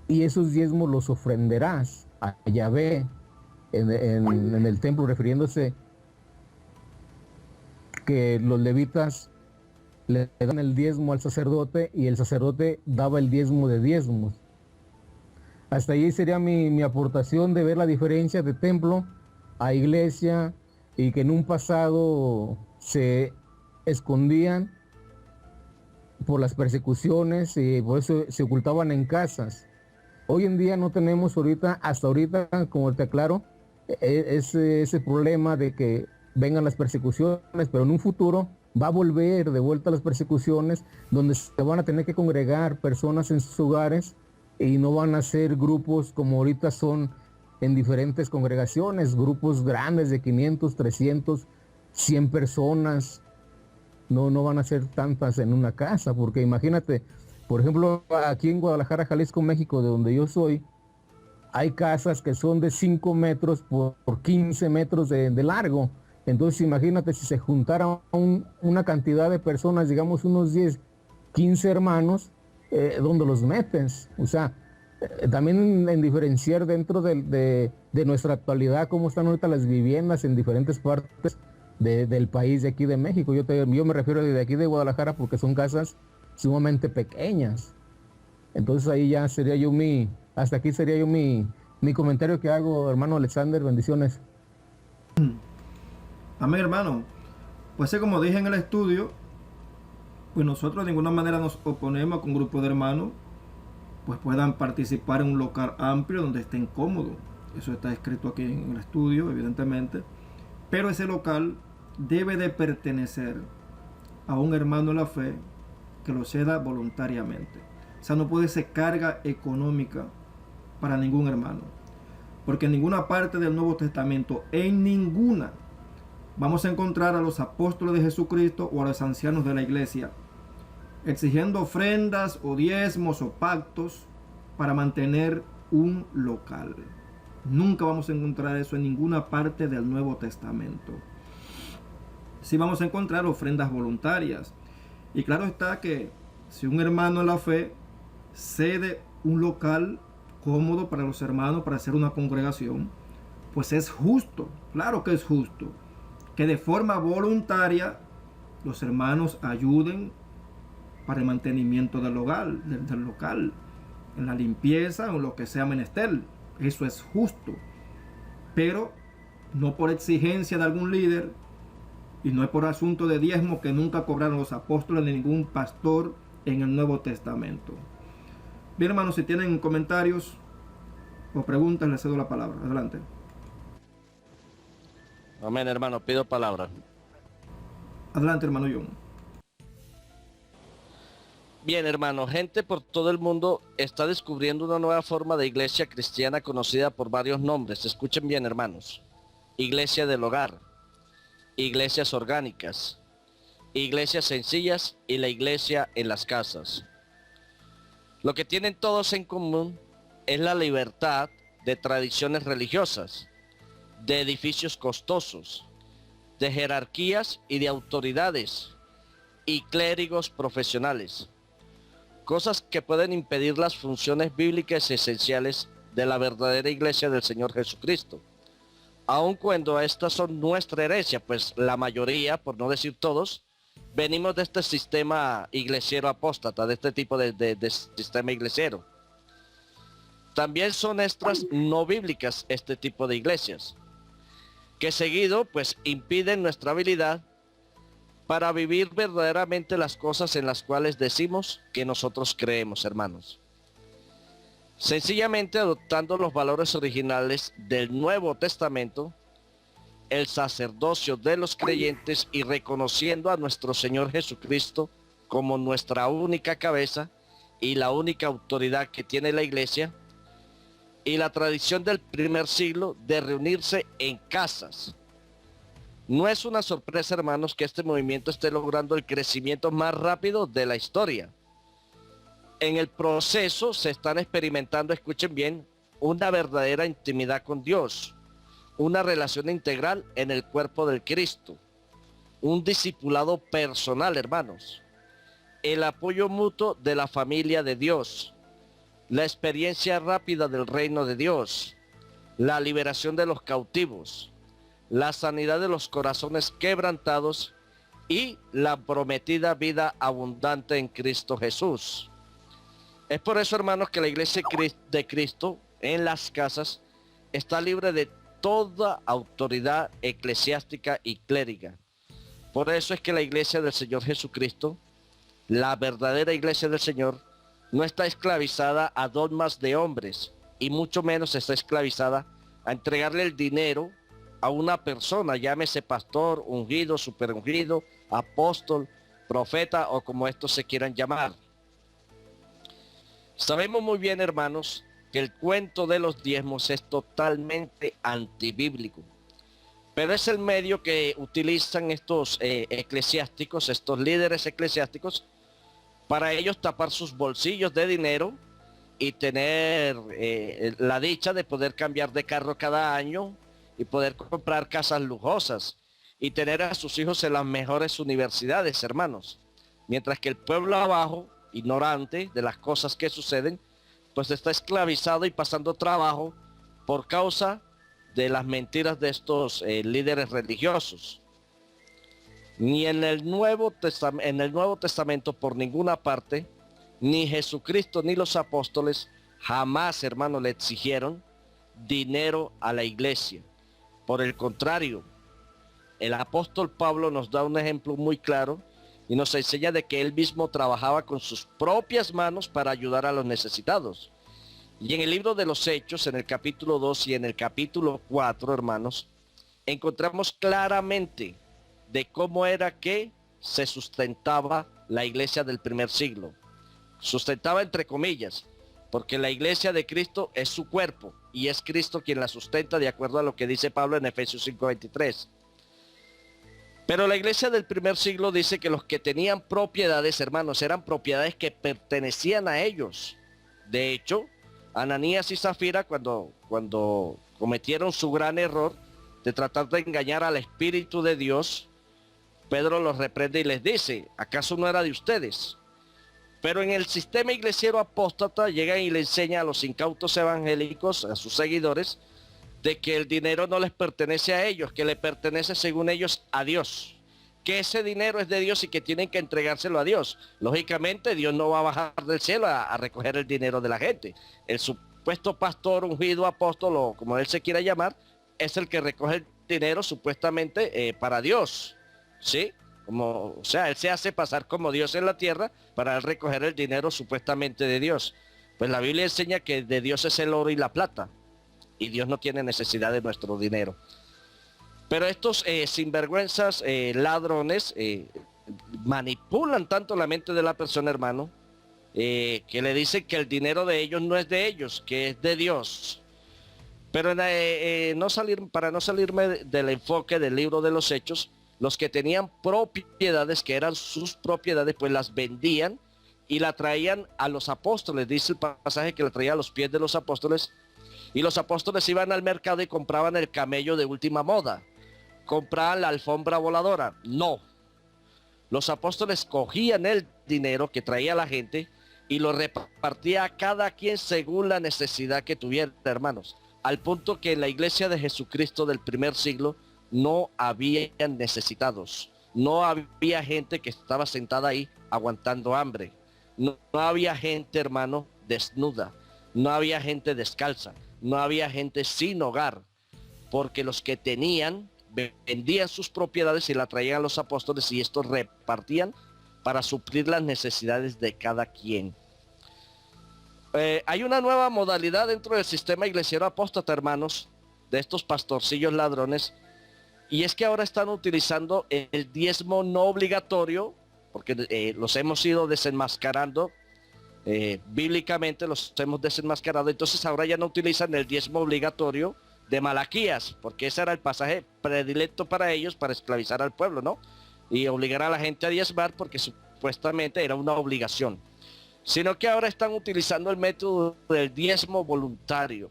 y esos diezmos los ofrenderás a Yahvé en el templo, refiriéndose que los levitas le dan el diezmo al sacerdote y el sacerdote daba el diezmo de diezmos. Hasta ahí sería mi aportación de ver la diferencia de templo a iglesia, y que en un pasado se escondían por las persecuciones y por eso se ocultaban en casas. Hoy en día no tenemos hasta ahorita, como te aclaro, ese problema de que vengan las persecuciones, pero en un futuro va a volver de vuelta las persecuciones, donde se van a tener que congregar personas en sus hogares y no van a ser grupos como ahorita son en diferentes congregaciones, grupos grandes de 500, 300, 100 personas. No van a ser tantas en una casa, porque imagínate, por ejemplo, aquí en Guadalajara, Jalisco, México, de donde yo soy, hay casas que son de 5 metros por 15 metros de largo. Entonces imagínate si se juntara una cantidad de personas, digamos unos 10, 15 hermanos, ¿dónde los metes? O sea, también en diferenciar dentro de nuestra actualidad, cómo están ahorita las viviendas en diferentes partes del país de aquí de México. Yo me refiero de aquí de Guadalajara porque son casas sumamente pequeñas. Entonces ahí ya hasta aquí sería yo mi comentario que hago, hermano Alexander. Bendiciones.
Amén, hermano. Pues como dije en el estudio, pues nosotros de ninguna manera nos oponemos a que un grupo de hermanos pues puedan participar en un local amplio donde estén cómodos. Eso está escrito aquí en el estudio, evidentemente. Pero ese local debe de pertenecer a un hermano en la fe que lo ceda voluntariamente. O sea, no puede ser carga económica para ningún hermano. Porque en ninguna parte del Nuevo Testamento, en ninguna, vamos a encontrar a los apóstoles de Jesucristo o a los ancianos de la iglesia exigiendo ofrendas o diezmos o pactos para mantener un local. Nunca vamos a encontrar eso en ninguna parte del Nuevo Testamento. Sí vamos a encontrar ofrendas voluntarias. Y claro está que si un hermano en la fe cede un local cómodo para los hermanos para hacer una congregación, pues es justo, claro que es justo, que de forma voluntaria los hermanos ayuden para el mantenimiento del local, en la limpieza o lo que sea menester. Eso es justo, pero no por exigencia de algún líder y no es por asunto de diezmo que nunca cobraron los apóstoles ni ningún pastor en el Nuevo Testamento. Bien, hermanos, si tienen comentarios o preguntas, les cedo la palabra. Adelante.
Amén, hermano, pido palabra.
Adelante, hermano John.
Bien, hermano, gente por todo el mundo está descubriendo una nueva forma de iglesia cristiana conocida por varios nombres. Escuchen bien, hermanos. Iglesia del hogar, iglesias orgánicas, iglesias sencillas y la iglesia en las casas. Lo que tienen todos en común es la libertad de tradiciones religiosas, de edificios costosos, de jerarquías y de autoridades y clérigos profesionales. Cosas que pueden impedir las funciones bíblicas esenciales de la verdadera iglesia del Señor Jesucristo. Aun cuando estas son nuestra herencia, pues la mayoría, por no decir todos, venimos de este sistema iglesiero apóstata, de este tipo de sistema iglesiero. También son extras no bíblicas este tipo de iglesias, que seguido pues impiden nuestra habilidad para vivir verdaderamente las cosas en las cuales decimos que nosotros creemos, hermanos. Sencillamente adoptando los valores originales del Nuevo Testamento, el sacerdocio de los creyentes y reconociendo a nuestro Señor Jesucristo como nuestra única cabeza y la única autoridad que tiene la iglesia, y la tradición del primer siglo de reunirse en casas. No es una sorpresa, hermanos, que este movimiento esté logrando el crecimiento más rápido de la historia. En el proceso se están experimentando, escuchen bien, una verdadera intimidad con Dios, una relación integral en el cuerpo del Cristo, un discipulado personal, hermanos, el apoyo mutuo de la familia de Dios, la experiencia rápida del reino de Dios, la liberación de los cautivos, la sanidad de los corazones quebrantados y la prometida vida abundante en Cristo Jesús. Es por eso, hermanos, que la iglesia de Cristo en las casas está libre de toda autoridad eclesiástica y clériga. Por eso es que la iglesia del Señor Jesucristo, la verdadera iglesia del Señor, no está esclavizada a dogmas de hombres y mucho menos está esclavizada a entregarle el dinero a una persona, llámese pastor, ungido, superungido, apóstol, profeta o como estos se quieran llamar. Sabemos muy bien, hermanos, que el cuento de los diezmos es totalmente antibíblico, pero es el medio que utilizan estos eclesiásticos, estos líderes eclesiásticos, para ellos tapar sus bolsillos de dinero y tener la dicha de poder cambiar de carro cada año y poder comprar casas lujosas y tener a sus hijos en las mejores universidades, hermanos. Mientras que el pueblo abajo, ignorante de las cosas que suceden, pues está esclavizado y pasando trabajo por causa de las mentiras de estos líderes religiosos. Ni en el Nuevo Testamento por ninguna parte, ni Jesucristo ni los apóstoles jamás, hermanos, le exigieron dinero a la iglesia. Por el contrario, el apóstol Pablo nos da un ejemplo muy claro y nos enseña de que él mismo trabajaba con sus propias manos para ayudar a los necesitados. Y en el libro de los Hechos, en el capítulo 2 y en el capítulo 4, hermanos, encontramos claramente de cómo era que se sustentaba la iglesia del primer siglo. Sustentaba entre comillas, porque la iglesia de Cristo es su cuerpo y es Cristo quien la sustenta de acuerdo a lo que dice Pablo en Efesios 5:23. Pero la iglesia del primer siglo dice que los que tenían propiedades, hermanos, eran propiedades que pertenecían a ellos. De hecho, Ananías y Zafira, cuando cometieron su gran error de tratar de engañar al Espíritu de Dios, Pedro los reprende y les dice, ¿acaso no era de ustedes? Pero en el sistema iglesiero apóstata llega y le enseña a los incautos evangélicos, a sus seguidores, de que el dinero no les pertenece a ellos, que le pertenece según ellos a Dios, que ese dinero es de Dios y que tienen que entregárselo a Dios. Lógicamente Dios no va a bajar del cielo a recoger el dinero de la gente. El supuesto pastor, ungido, apóstol o como él se quiera llamar, es el que recoge el dinero supuestamente para Dios, ¿sí? O sea, él se hace pasar como Dios en la tierra para recoger el dinero supuestamente de Dios. Pues la Biblia enseña que de Dios es el oro y la plata. Y Dios no tiene necesidad de nuestro dinero. Pero estos sinvergüenzas, ladrones, manipulan tanto la mente de la persona, hermano, que le dicen que el dinero de ellos no es de ellos, que es de Dios. Pero para no salirme del enfoque del libro de los Hechos, los que tenían propiedades, que eran sus propiedades, pues las vendían y la traían a los apóstoles. Dice el pasaje que la traía a los pies de los apóstoles. Y los apóstoles iban al mercado y compraban el camello de última moda. ¿Compraban la alfombra voladora? No. Los apóstoles cogían el dinero que traía la gente y lo repartía a cada quien según la necesidad que tuviera, hermanos. Al punto que en la iglesia de Jesucristo del primer siglo no había necesitados. No había gente que estaba sentada ahí aguantando hambre. No había gente, hermano, desnuda. No había gente descalza. No había gente sin hogar, porque los que tenían vendían sus propiedades y la traían a los apóstoles y estos repartían para suplir las necesidades de cada quien. Hay una nueva modalidad dentro del sistema iglesiero apóstata, hermanos, de estos pastorcillos ladrones, y es que ahora están utilizando el diezmo no obligatorio, porque los hemos ido desenmascarando. Bíblicamente los hemos desenmascarado, entonces ahora ya no utilizan el diezmo obligatorio de Malaquías, porque ese era el pasaje predilecto para ellos, para esclavizar al pueblo, ¿no? Y obligar a la gente a diezmar, porque supuestamente era una obligación. Sino que ahora están utilizando el método del diezmo voluntario.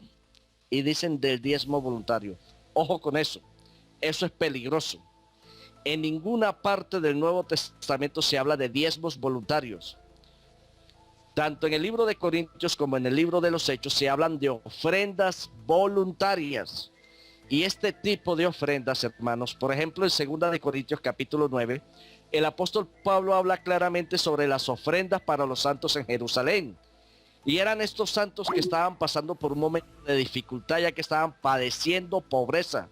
Y dicen del diezmo voluntario. Ojo con eso. Eso es peligroso. En ninguna parte del Nuevo Testamento se habla de diezmos voluntarios. Tanto en el libro de Corintios como en el libro de los Hechos se hablan de ofrendas voluntarias. Y este tipo de ofrendas, hermanos, por ejemplo, en 2 de Corintios capítulo 9, el apóstol Pablo habla claramente sobre las ofrendas para los santos en Jerusalén. Y eran estos santos que estaban pasando por un momento de dificultad, ya que estaban padeciendo pobreza.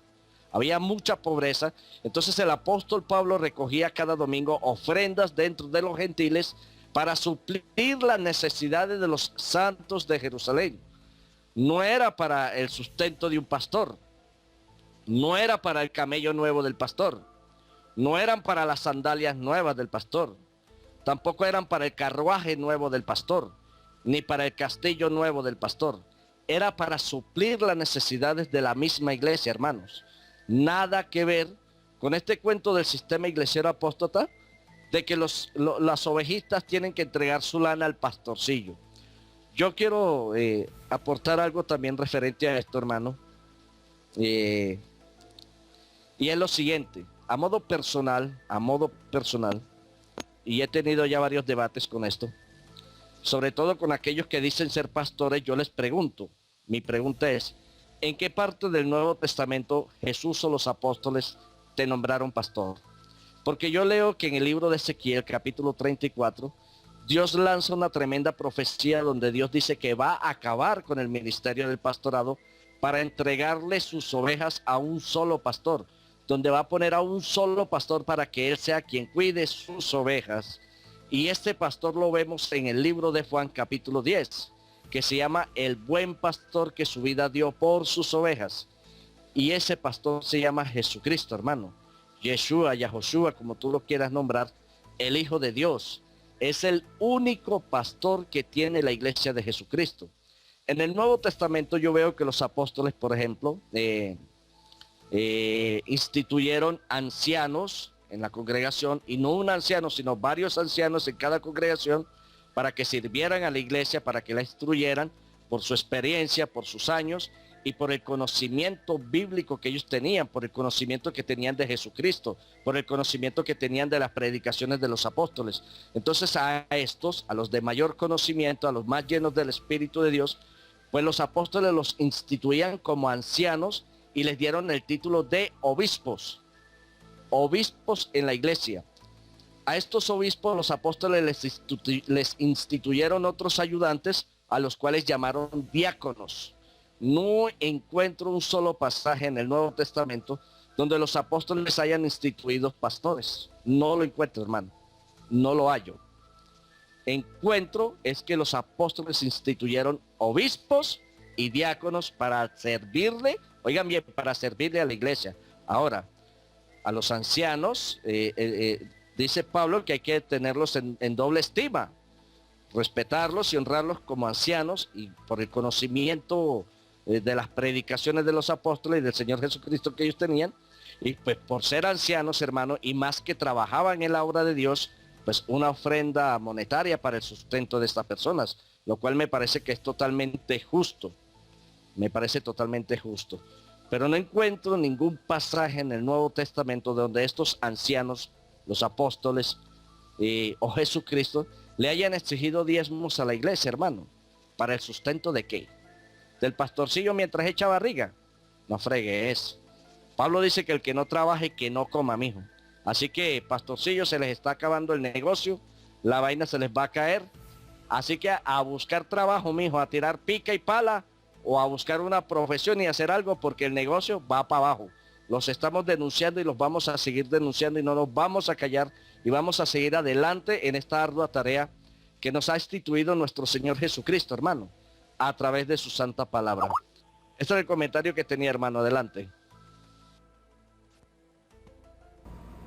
Había mucha pobreza. Entonces el apóstol Pablo recogía cada domingo ofrendas dentro de los gentiles para suplir las necesidades de los santos de Jerusalén. No era para el sustento de un pastor. No era para el camello nuevo del pastor. No eran para las sandalias nuevas del pastor. Tampoco eran para el carruaje nuevo del pastor. Ni para el castillo nuevo del pastor. Era para suplir las necesidades de la misma iglesia, hermanos. Nada que ver con este cuento del sistema iglesiero apóstata, de que las ovejistas tienen que entregar su lana al pastorcillo. Yo quiero aportar algo también referente a esto, hermano. Y es lo siguiente, a modo personal, y he tenido ya varios debates con esto, sobre todo con aquellos que dicen ser pastores. Yo les pregunto, mi pregunta es, ¿en qué parte del Nuevo Testamento Jesús o los apóstoles te nombraron pastor? Porque yo leo que en el libro de Ezequiel, capítulo 34, Dios lanza una tremenda profecía donde Dios dice que va a acabar con el ministerio del pastorado para entregarle sus ovejas a un solo pastor, donde va a poner a un solo pastor para que él sea quien cuide sus ovejas. Y este pastor lo vemos en el libro de Juan, capítulo 10, que se llama el buen pastor que su vida dio por sus ovejas. Y ese pastor se llama Jesucristo, hermano. Yeshua, Yahoshua, como tú lo quieras nombrar, el Hijo de Dios. Es el único pastor que tiene la iglesia de Jesucristo. En el Nuevo Testamento yo veo que los apóstoles, por ejemplo, instituyeron ancianos en la congregación, y no un anciano, sino varios ancianos en cada congregación, para que sirvieran a la iglesia, para que la instruyeran por su experiencia, por sus años y por el conocimiento bíblico que ellos tenían, por el conocimiento que tenían de Jesucristo, por el conocimiento que tenían de las predicaciones de los apóstoles. Entonces a estos, a los de mayor conocimiento, a los más llenos del Espíritu de Dios, pues los apóstoles los instituían como ancianos y les dieron el título de obispos, obispos en la iglesia. A estos obispos los apóstoles les instituyeron otros ayudantes, a los cuales llamaron diáconos. No encuentro un solo pasaje en el Nuevo Testamento donde los apóstoles hayan instituido pastores. No lo encuentro, hermano. No lo hallo. Encuentro es que los apóstoles instituyeron obispos y diáconos para servirle, oigan bien, para servirle a la iglesia. Ahora, a los ancianos, dice Pablo que hay que tenerlos en doble estima, respetarlos y honrarlos como ancianos, y por el conocimiento de las predicaciones de los apóstoles y del Señor Jesucristo que ellos tenían, y pues por ser ancianos, hermano, y más que trabajaban en la obra de Dios, pues una ofrenda monetaria para el sustento de estas personas, lo cual me parece que es totalmente justo, me parece totalmente justo. Pero no encuentro ningún pasaje en el Nuevo Testamento donde estos ancianos, los apóstoles o Jesucristo, le hayan exigido diezmos a la iglesia, hermano. ¿Para el sustento de qué? ¿Del pastorcillo mientras echa barriga? No fregue eso. Pablo dice que el que no trabaje, que no coma, mijo. Así que, pastorcillo, se les está acabando el negocio, la vaina se les va a caer. Así que a buscar trabajo, mijo, a tirar pica y pala, o a buscar una profesión y hacer algo, porque el negocio va para abajo. Los estamos denunciando y los vamos a seguir denunciando, y no nos vamos a callar, y vamos a seguir adelante en esta ardua tarea que nos ha instituido nuestro Señor Jesucristo, hermano, a través de su santa palabra. Este es el comentario que tenía, hermano. Adelante.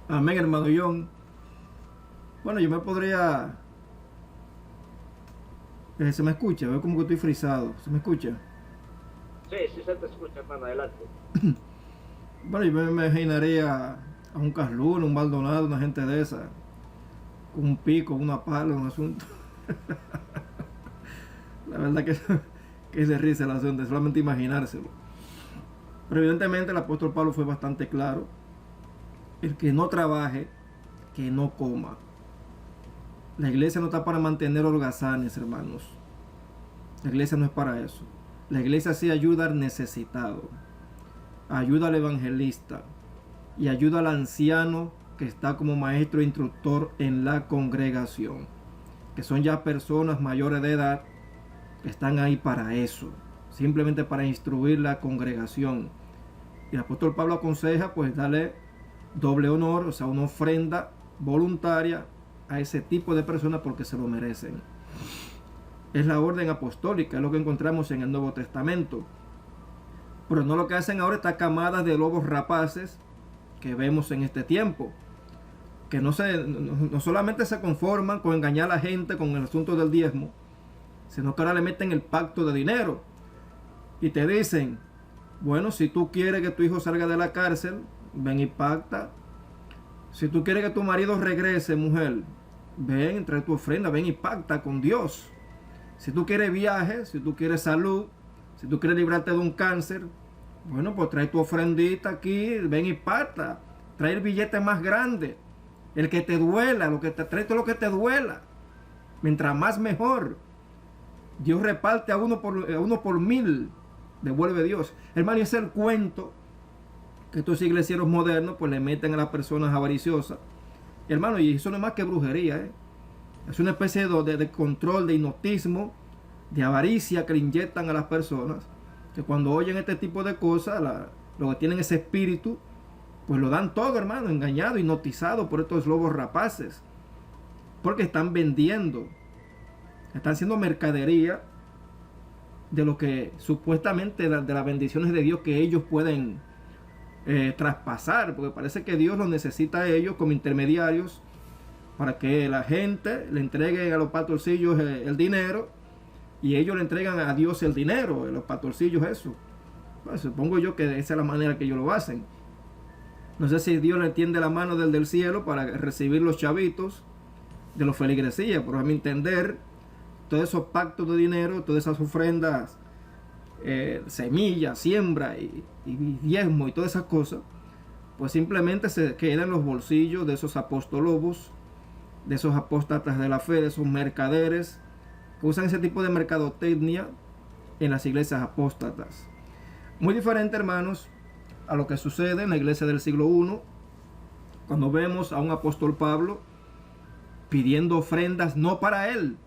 Amén, hermano John. Bueno, yo me podría... se me escucha, veo como que estoy frisado. ¿Se me escucha?
Sí, sí se te escucha, hermano. Adelante.
Bueno, yo me imaginaría a un Carluna, un Maldonado, una gente de esa, con un pico, una pala, un asunto. La verdad que es de risa el asunto, es solamente imaginárselo. Pero evidentemente el apóstol Pablo fue bastante claro. El que no trabaje, que no coma. La iglesia no está para mantener holgazanes, hermanos. La iglesia no es para eso. La iglesia sí ayuda al necesitado, ayuda al evangelista y ayuda al anciano que está como maestro e instructor en la congregación, que son ya personas mayores de edad que están ahí para eso, simplemente para instruir la congregación. Y el apóstol Pablo aconseja pues darle doble honor, o sea, una ofrenda voluntaria a ese tipo de personas porque se lo merecen. Es la orden apostólica, es lo que encontramos en el Nuevo Testamento. Pero no lo que hacen ahora estas camadas de lobos rapaces que vemos en este tiempo, que no solamente se conforman con engañar a la gente con el asunto del diezmo, sino que ahora le meten el pacto de dinero y te dicen, bueno, si tú quieres que tu hijo salga de la cárcel, ven y pacta. Si tú quieres que tu marido regrese, mujer, ven, trae tu ofrenda, ven y pacta con Dios. Si tú quieres viajes, si tú quieres salud, si tú quieres librarte de un cáncer, bueno, pues trae tu ofrendita aquí, ven y pacta. Trae el billete más grande, el que te duela, lo que te trae todo lo que te duela. Mientras más mejor. Dios reparte a uno por 1000, devuelve Dios. Hermano, ese es el cuento que estos iglesieros modernos pues le meten a las personas avariciosas. Hermano, y eso no es más que brujería, ¿eh? Es una especie de control, de hipnotismo, de avaricia que le inyectan a las personas, que cuando oyen este tipo de cosas, lo que tienen ese espíritu, pues lo dan todo, hermano, engañado, hipnotizado por estos lobos rapaces, porque están vendiendo, están haciendo mercadería de lo que supuestamente de las bendiciones de Dios que ellos pueden traspasar, porque parece que Dios los necesita a ellos como intermediarios para que la gente le entregue a los pastorcillos el dinero y ellos le entregan a Dios el dinero, los pastorcillos eso. Pues supongo yo que esa es la manera que ellos lo hacen. No sé si Dios le tiende la mano del cielo para recibir los chavitos de los feligresías, pero a mi entender, todos esos pactos de dinero, todas esas ofrendas, semillas, siembra y diezmo y todas esas cosas, pues simplemente se quedan en los bolsillos de esos apóstolobos, de esos apóstatas de la fe, de esos mercaderes que usan ese tipo de mercadotecnia en las iglesias apóstatas. Muy diferente, hermanos, a lo que sucede en la iglesia del siglo I, cuando vemos a un apóstol Pablo pidiendo ofrendas no para él,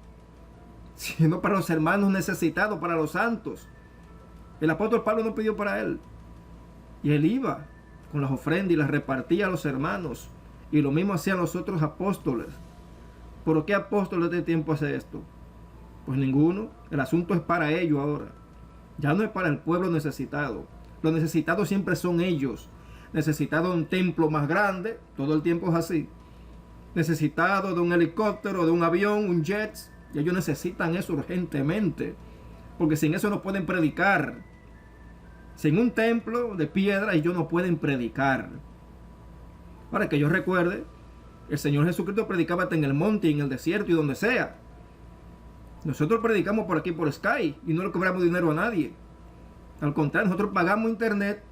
sino para los hermanos necesitados, para los santos. El apóstol Pablo no pidió para él, y él iba con las ofrendas y las repartía a los hermanos, y lo mismo hacían los otros apóstoles. ¿Por qué apóstoles de este tiempo hace esto? Pues ninguno. El asunto es para ellos ahora, ya no es para el pueblo necesitado. Los necesitados siempre son ellos. Necesitado de un templo más grande, todo el tiempo es así. Necesitado de un helicóptero, de un avión, un jet, y ellos necesitan eso urgentemente, porque sin eso no pueden predicar. Sin un templo de piedra ellos no pueden predicar. Para que yo recuerde, el Señor Jesucristo predicaba hasta en el monte, en el desierto y donde sea. Nosotros predicamos por aquí por Sky y no le cobramos dinero a nadie. Al contrario, nosotros pagamos internet,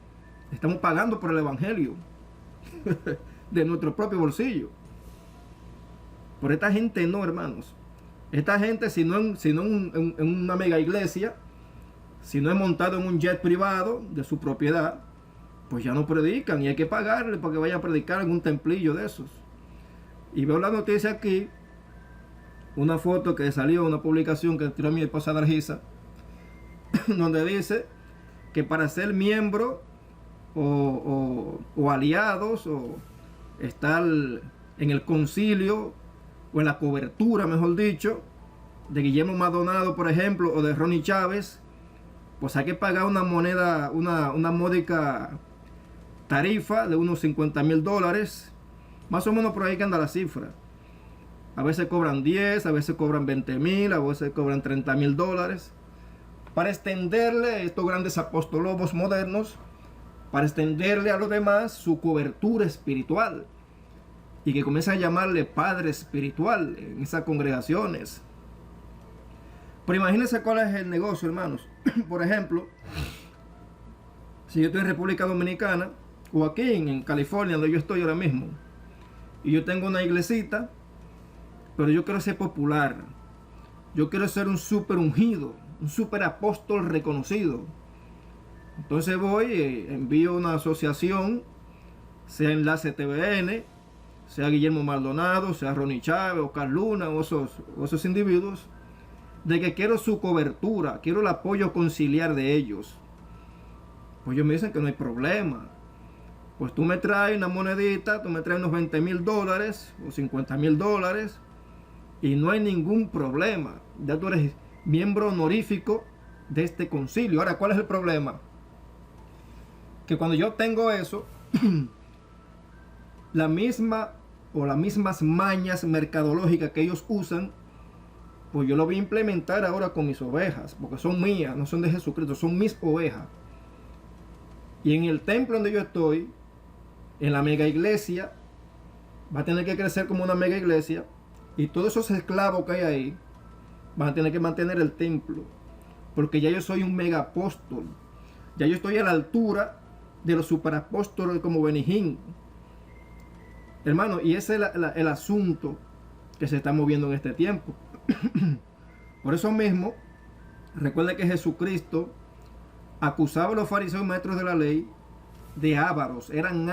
estamos pagando por el evangelio de nuestro propio bolsillo. Por esta gente no, hermanos. Esta gente, si no en una mega iglesia, si no es montado en un jet privado de su propiedad, pues ya no predican y hay que pagarle para que vaya a predicar en un templillo de esos. Y veo la noticia aquí, una foto que salió, una publicación que tiró mi esposa Dargisa, donde dice que para ser miembro o aliados o estar en el concilio o en la cobertura, mejor dicho, de Guillermo Maldonado, por ejemplo, o de Ronnie Chávez, pues hay que pagar una moneda, una módica tarifa de unos $50,000, más o menos por ahí que anda la cifra. A veces cobran 10, a veces cobran 20,000, a veces cobran $30,000, para extenderle a estos grandes apostolobos modernos, para extenderle a los demás su cobertura espiritual, y que comienza a llamarle padre espiritual en esas congregaciones. Pero imagínense cuál es el negocio, hermanos. Por ejemplo, si yo estoy en República Dominicana o aquí en California, donde yo estoy ahora mismo, y yo tengo una iglesita, pero yo quiero ser popular, yo quiero ser un súper ungido, un súper apóstol reconocido. Entonces voy, envío una asociación, sea Enlace TVN, sea Guillermo Maldonado, sea Ronnie Chávez, Oscar Luna, o esos individuos, de que quiero su cobertura, quiero el apoyo conciliar de ellos. Pues ellos me dicen que no hay problema. Pues tú me traes una monedita, tú me traes unos $20,000 o $50,000 y no hay ningún problema. Ya tú eres miembro honorífico de este concilio. Ahora, ¿cuál es el problema? Que cuando yo tengo eso, las mismas mañas mercadológicas que ellos usan, pues yo lo voy a implementar ahora con mis ovejas, porque son mías, no son de Jesucristo, son mis ovejas. Y en el templo donde yo estoy, en la mega iglesia, va a tener que crecer como una mega iglesia, y todos esos esclavos que hay ahí van a tener que mantener el templo, porque ya yo soy un mega apóstol, ya yo estoy a la altura de los superapóstoles como Benihín. Hermano, y ese es el asunto que se está moviendo en este tiempo. Por eso mismo, recuerda que Jesucristo acusaba a los fariseos y maestros de la ley de ávaros. Eran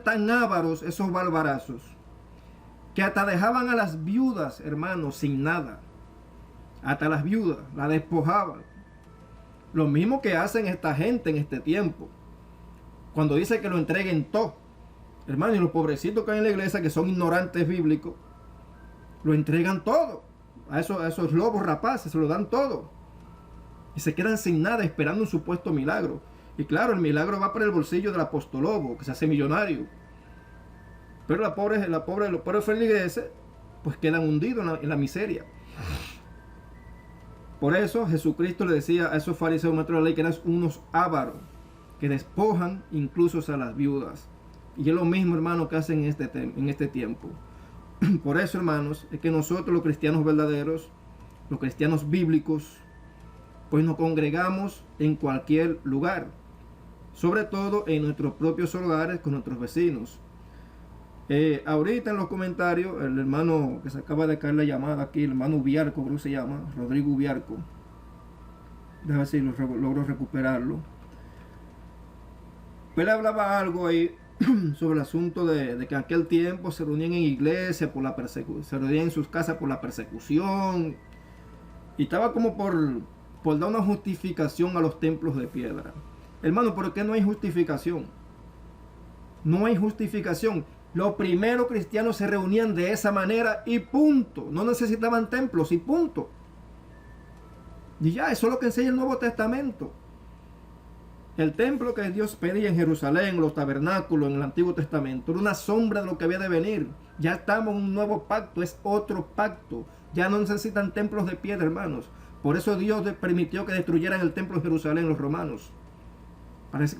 tan ávaros esos barbarazos, que hasta dejaban a las viudas, hermanos, sin nada. Hasta las viudas las despojaban. Lo mismo que hacen esta gente en este tiempo, cuando dice que lo entreguen todo. Hermano, y los pobrecitos que hay en la iglesia, que son ignorantes bíblicos, lo entregan todo. A esos lobos rapaces se lo dan todo. Y se quedan sin nada esperando un supuesto milagro. Y claro, el milagro va por el bolsillo del apostolobo, que se hace millonario. Pero los pobres feligreses, pues quedan hundidos en la miseria. Por eso Jesucristo le decía a esos fariseos maestros de la ley que eran unos ávaros. que despojan incluso a las viudas. Y es lo mismo, hermano, que hacen en este tiempo. Por eso, hermanos, es que nosotros los cristianos verdaderos, los cristianos bíblicos, pues nos congregamos en cualquier lugar, sobre todo en nuestros propios hogares con nuestros vecinos. Ahorita en los comentarios, el hermano que se acaba de caer la llamada aquí, el hermano Ubiarco, creo que se llama, Rodrigo Ubiarco, déjame ver si logro recuperarlo. Él hablaba algo ahí sobre el asunto de que en aquel tiempo se reunían en iglesia por la persecución, se reunían en sus casas por la persecución, y estaba como por dar una justificación a los templos de piedra. Hermano, ¿por qué no hay justificación? No hay justificación. Los primeros cristianos se reunían de esa manera y punto. No necesitaban templos y punto. Y ya, eso es lo que enseña el Nuevo Testamento. El templo que Dios pedía en Jerusalén, los tabernáculos en el Antiguo Testamento, era una sombra de lo que había de venir. Ya estamos en un nuevo pacto, es otro pacto. Ya no necesitan templos de piedra, hermanos. Por eso Dios permitió que destruyeran el templo de Jerusalén los romanos.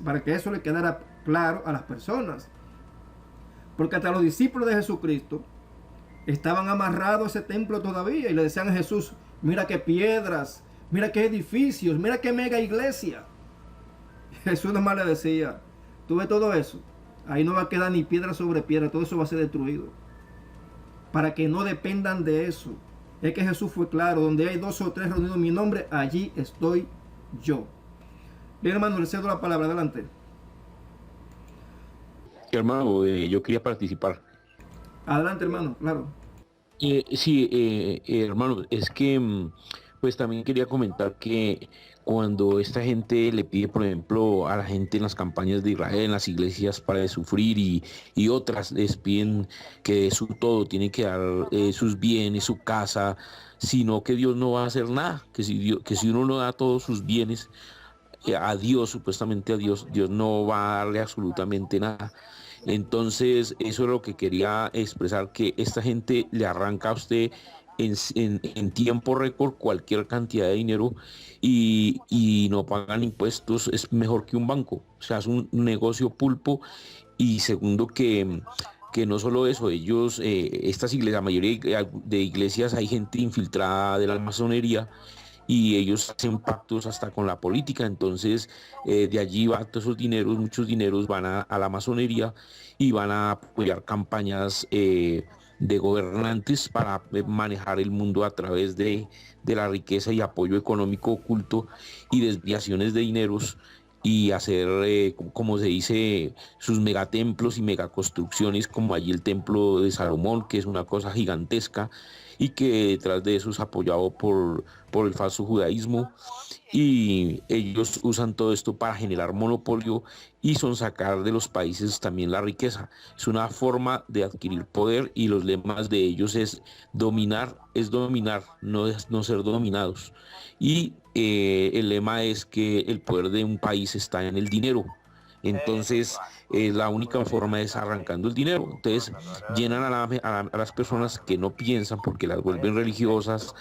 Para que eso le quedara claro a las personas. Porque hasta los discípulos de Jesucristo estaban amarrados a ese templo todavía y le decían a Jesús, mira qué piedras, mira qué edificios, mira qué mega iglesia. Jesús nomás le decía, tú ves todo eso, ahí no va a quedar ni piedra sobre piedra, todo eso va a ser destruido. Para que no dependan de eso. Es que Jesús fue claro, donde hay 2 o 3 reunidos en mi nombre, allí estoy yo. Bien, hermano, le cedo la palabra, adelante.
Hermano, yo quería participar.
Adelante, hermano, claro.
Sí, hermano, es que pues también quería comentar que cuando esta gente le pide, por ejemplo, a la gente en las campañas de Israel, en las iglesias, para de sufrir y otras les piden que dé su todo, tienen que dar sus bienes, su casa, sino que Dios no va a hacer nada, que si uno no da todos sus bienes a Dios, supuestamente a Dios, Dios no va a darle absolutamente nada. Entonces, eso es lo que quería expresar, que esta gente le arranca a usted en tiempo récord cualquier cantidad de dinero y no pagan impuestos, es mejor que un banco, o sea, es un negocio pulpo. Y segundo, que no solo eso, ellos, estas iglesias, la mayoría de iglesias hay gente infiltrada de la masonería y ellos hacen pactos hasta con la política. Entonces de allí van todos esos dineros, muchos dineros van a la masonería y van a apoyar campañas de gobernantes para manejar el mundo a través de la riqueza y apoyo económico oculto y desviaciones de dineros, y hacer, como se dice, sus megatemplos y megaconstrucciones, como allí el templo de Salomón, que es una cosa gigantesca, y que detrás de eso es apoyado por el falso judaísmo, y ellos usan todo esto para generar monopolio y son sacar de los países también la riqueza. Es una forma de adquirir poder, y los lemas de ellos es dominar, no ser dominados. Y el lema es que el poder de un país está en el dinero. Entonces la única forma es arrancando el dinero. Entonces llenan a las personas que no piensan, porque las vuelven religiosas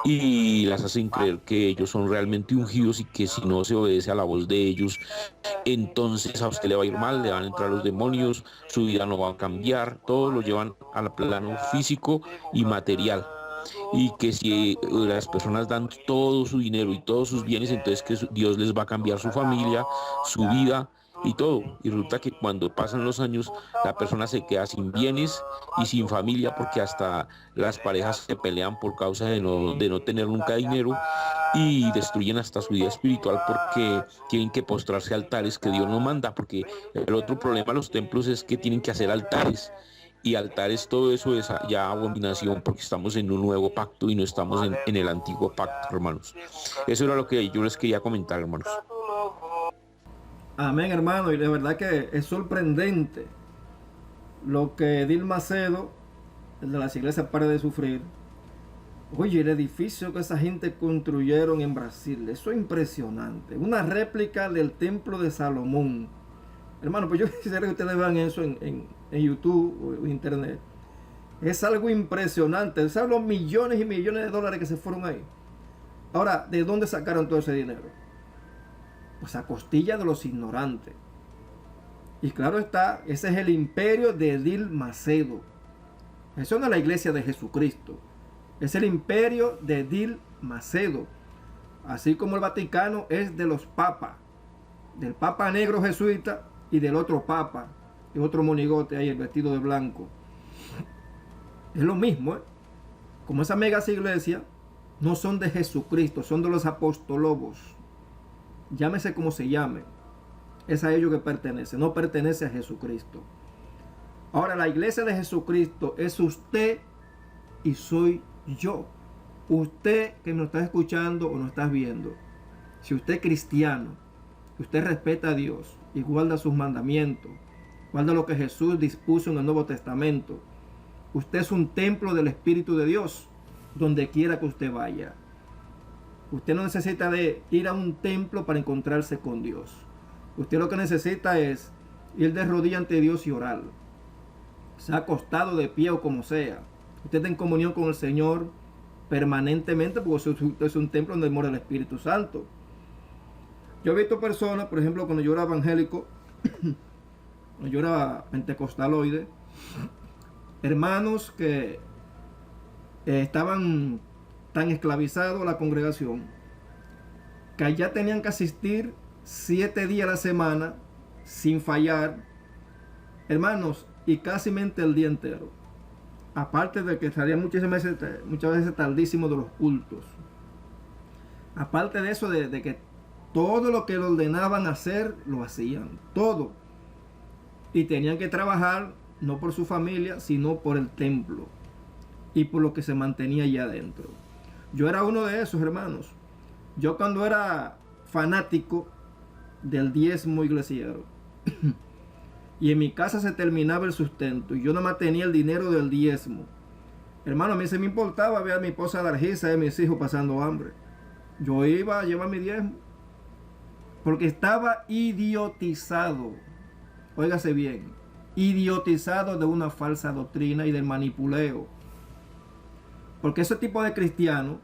y las hacen creer que ellos son realmente ungidos, y que si no se obedece a la voz de ellos, entonces a usted le va a ir mal, le van a entrar los demonios, su vida no va a cambiar. Todo lo llevan al plano físico y material. Y que si las personas dan todo su dinero y todos sus bienes, entonces que Dios les va a cambiar su familia, su vida y todo. Y resulta que cuando pasan los años, la persona se queda sin bienes y sin familia, porque hasta las parejas se pelean por causa de no tener nunca dinero, y destruyen hasta su vida espiritual porque tienen que postrarse a altares que Dios no manda. Porque el otro problema de los templos es que tienen que hacer altares, y altares, todo eso es ya abominación, porque estamos en un nuevo pacto y no estamos en el antiguo pacto, hermanos. Eso era lo que yo les quería comentar, hermanos.
Amén, hermano, y de verdad que es sorprendente lo que Edil Macedo, el de las iglesias Para de Sufrir, oye, el edificio que esa gente construyeron en Brasil, eso es impresionante, una réplica del templo de Salomón. Hermano, pues yo quisiera que ustedes vean eso en YouTube o en internet. Es algo impresionante. ¿Saben los millones y millones de dólares que se fueron ahí? Ahora, ¿de dónde sacaron todo ese dinero? pues a costilla de los ignorantes. Y claro está, ese es el imperio de Edil Macedo. Eso no es la iglesia de Jesucristo. Es el imperio de Edil Macedo. Así como el Vaticano es de los papas. Del papa negro jesuita y del otro papa. Y otro monigote ahí, el vestido de blanco. Es lo mismo, ¿eh? Como esas megas iglesias no son de Jesucristo, son de los apostolobos. Llámese como se llame. Es a ellos que pertenece, no pertenece a Jesucristo. Ahora, la iglesia de Jesucristo es usted y soy yo. Usted que nos está escuchando o nos está viendo, si usted es cristiano, usted respeta a Dios y guarda sus mandamientos, guarda lo que Jesús dispuso en el Nuevo Testamento, usted es un templo del Espíritu de Dios, donde quiera que usted vaya. Usted no necesita de ir a un templo para encontrarse con Dios. Usted lo que necesita es ir de rodillas ante Dios y orar. Sea acostado, de pie o como sea. Usted está en comunión con el Señor permanentemente, porque usted es un templo donde mora el Espíritu Santo. Yo he visto personas, por ejemplo, cuando yo era evangélico, cuando yo era pentecostaloide, hermanos que estaban tan esclavizados a la congregación, que allá tenían que asistir 7 días a la semana, sin fallar, hermanos, y casi el día entero. Aparte de que salían muchas veces tardísimo de los cultos. Aparte de eso, de que todo lo que le ordenaban hacer, lo hacían. Todo. Y tenían que trabajar, no por su familia, sino por el templo. Y por lo que se mantenía allá adentro. Yo era uno de esos, hermanos. Yo cuando era fanático del diezmo iglesiero, y en mi casa se terminaba el sustento, y yo nada más tenía el dinero del diezmo, hermano, a mí se me importaba ver a mi esposa Dargisa y a mis hijos pasando hambre. Yo iba a llevar mi diezmo, porque estaba idiotizado, óigase bien, idiotizado de una falsa doctrina y del manipuleo. Porque ese tipo de cristianos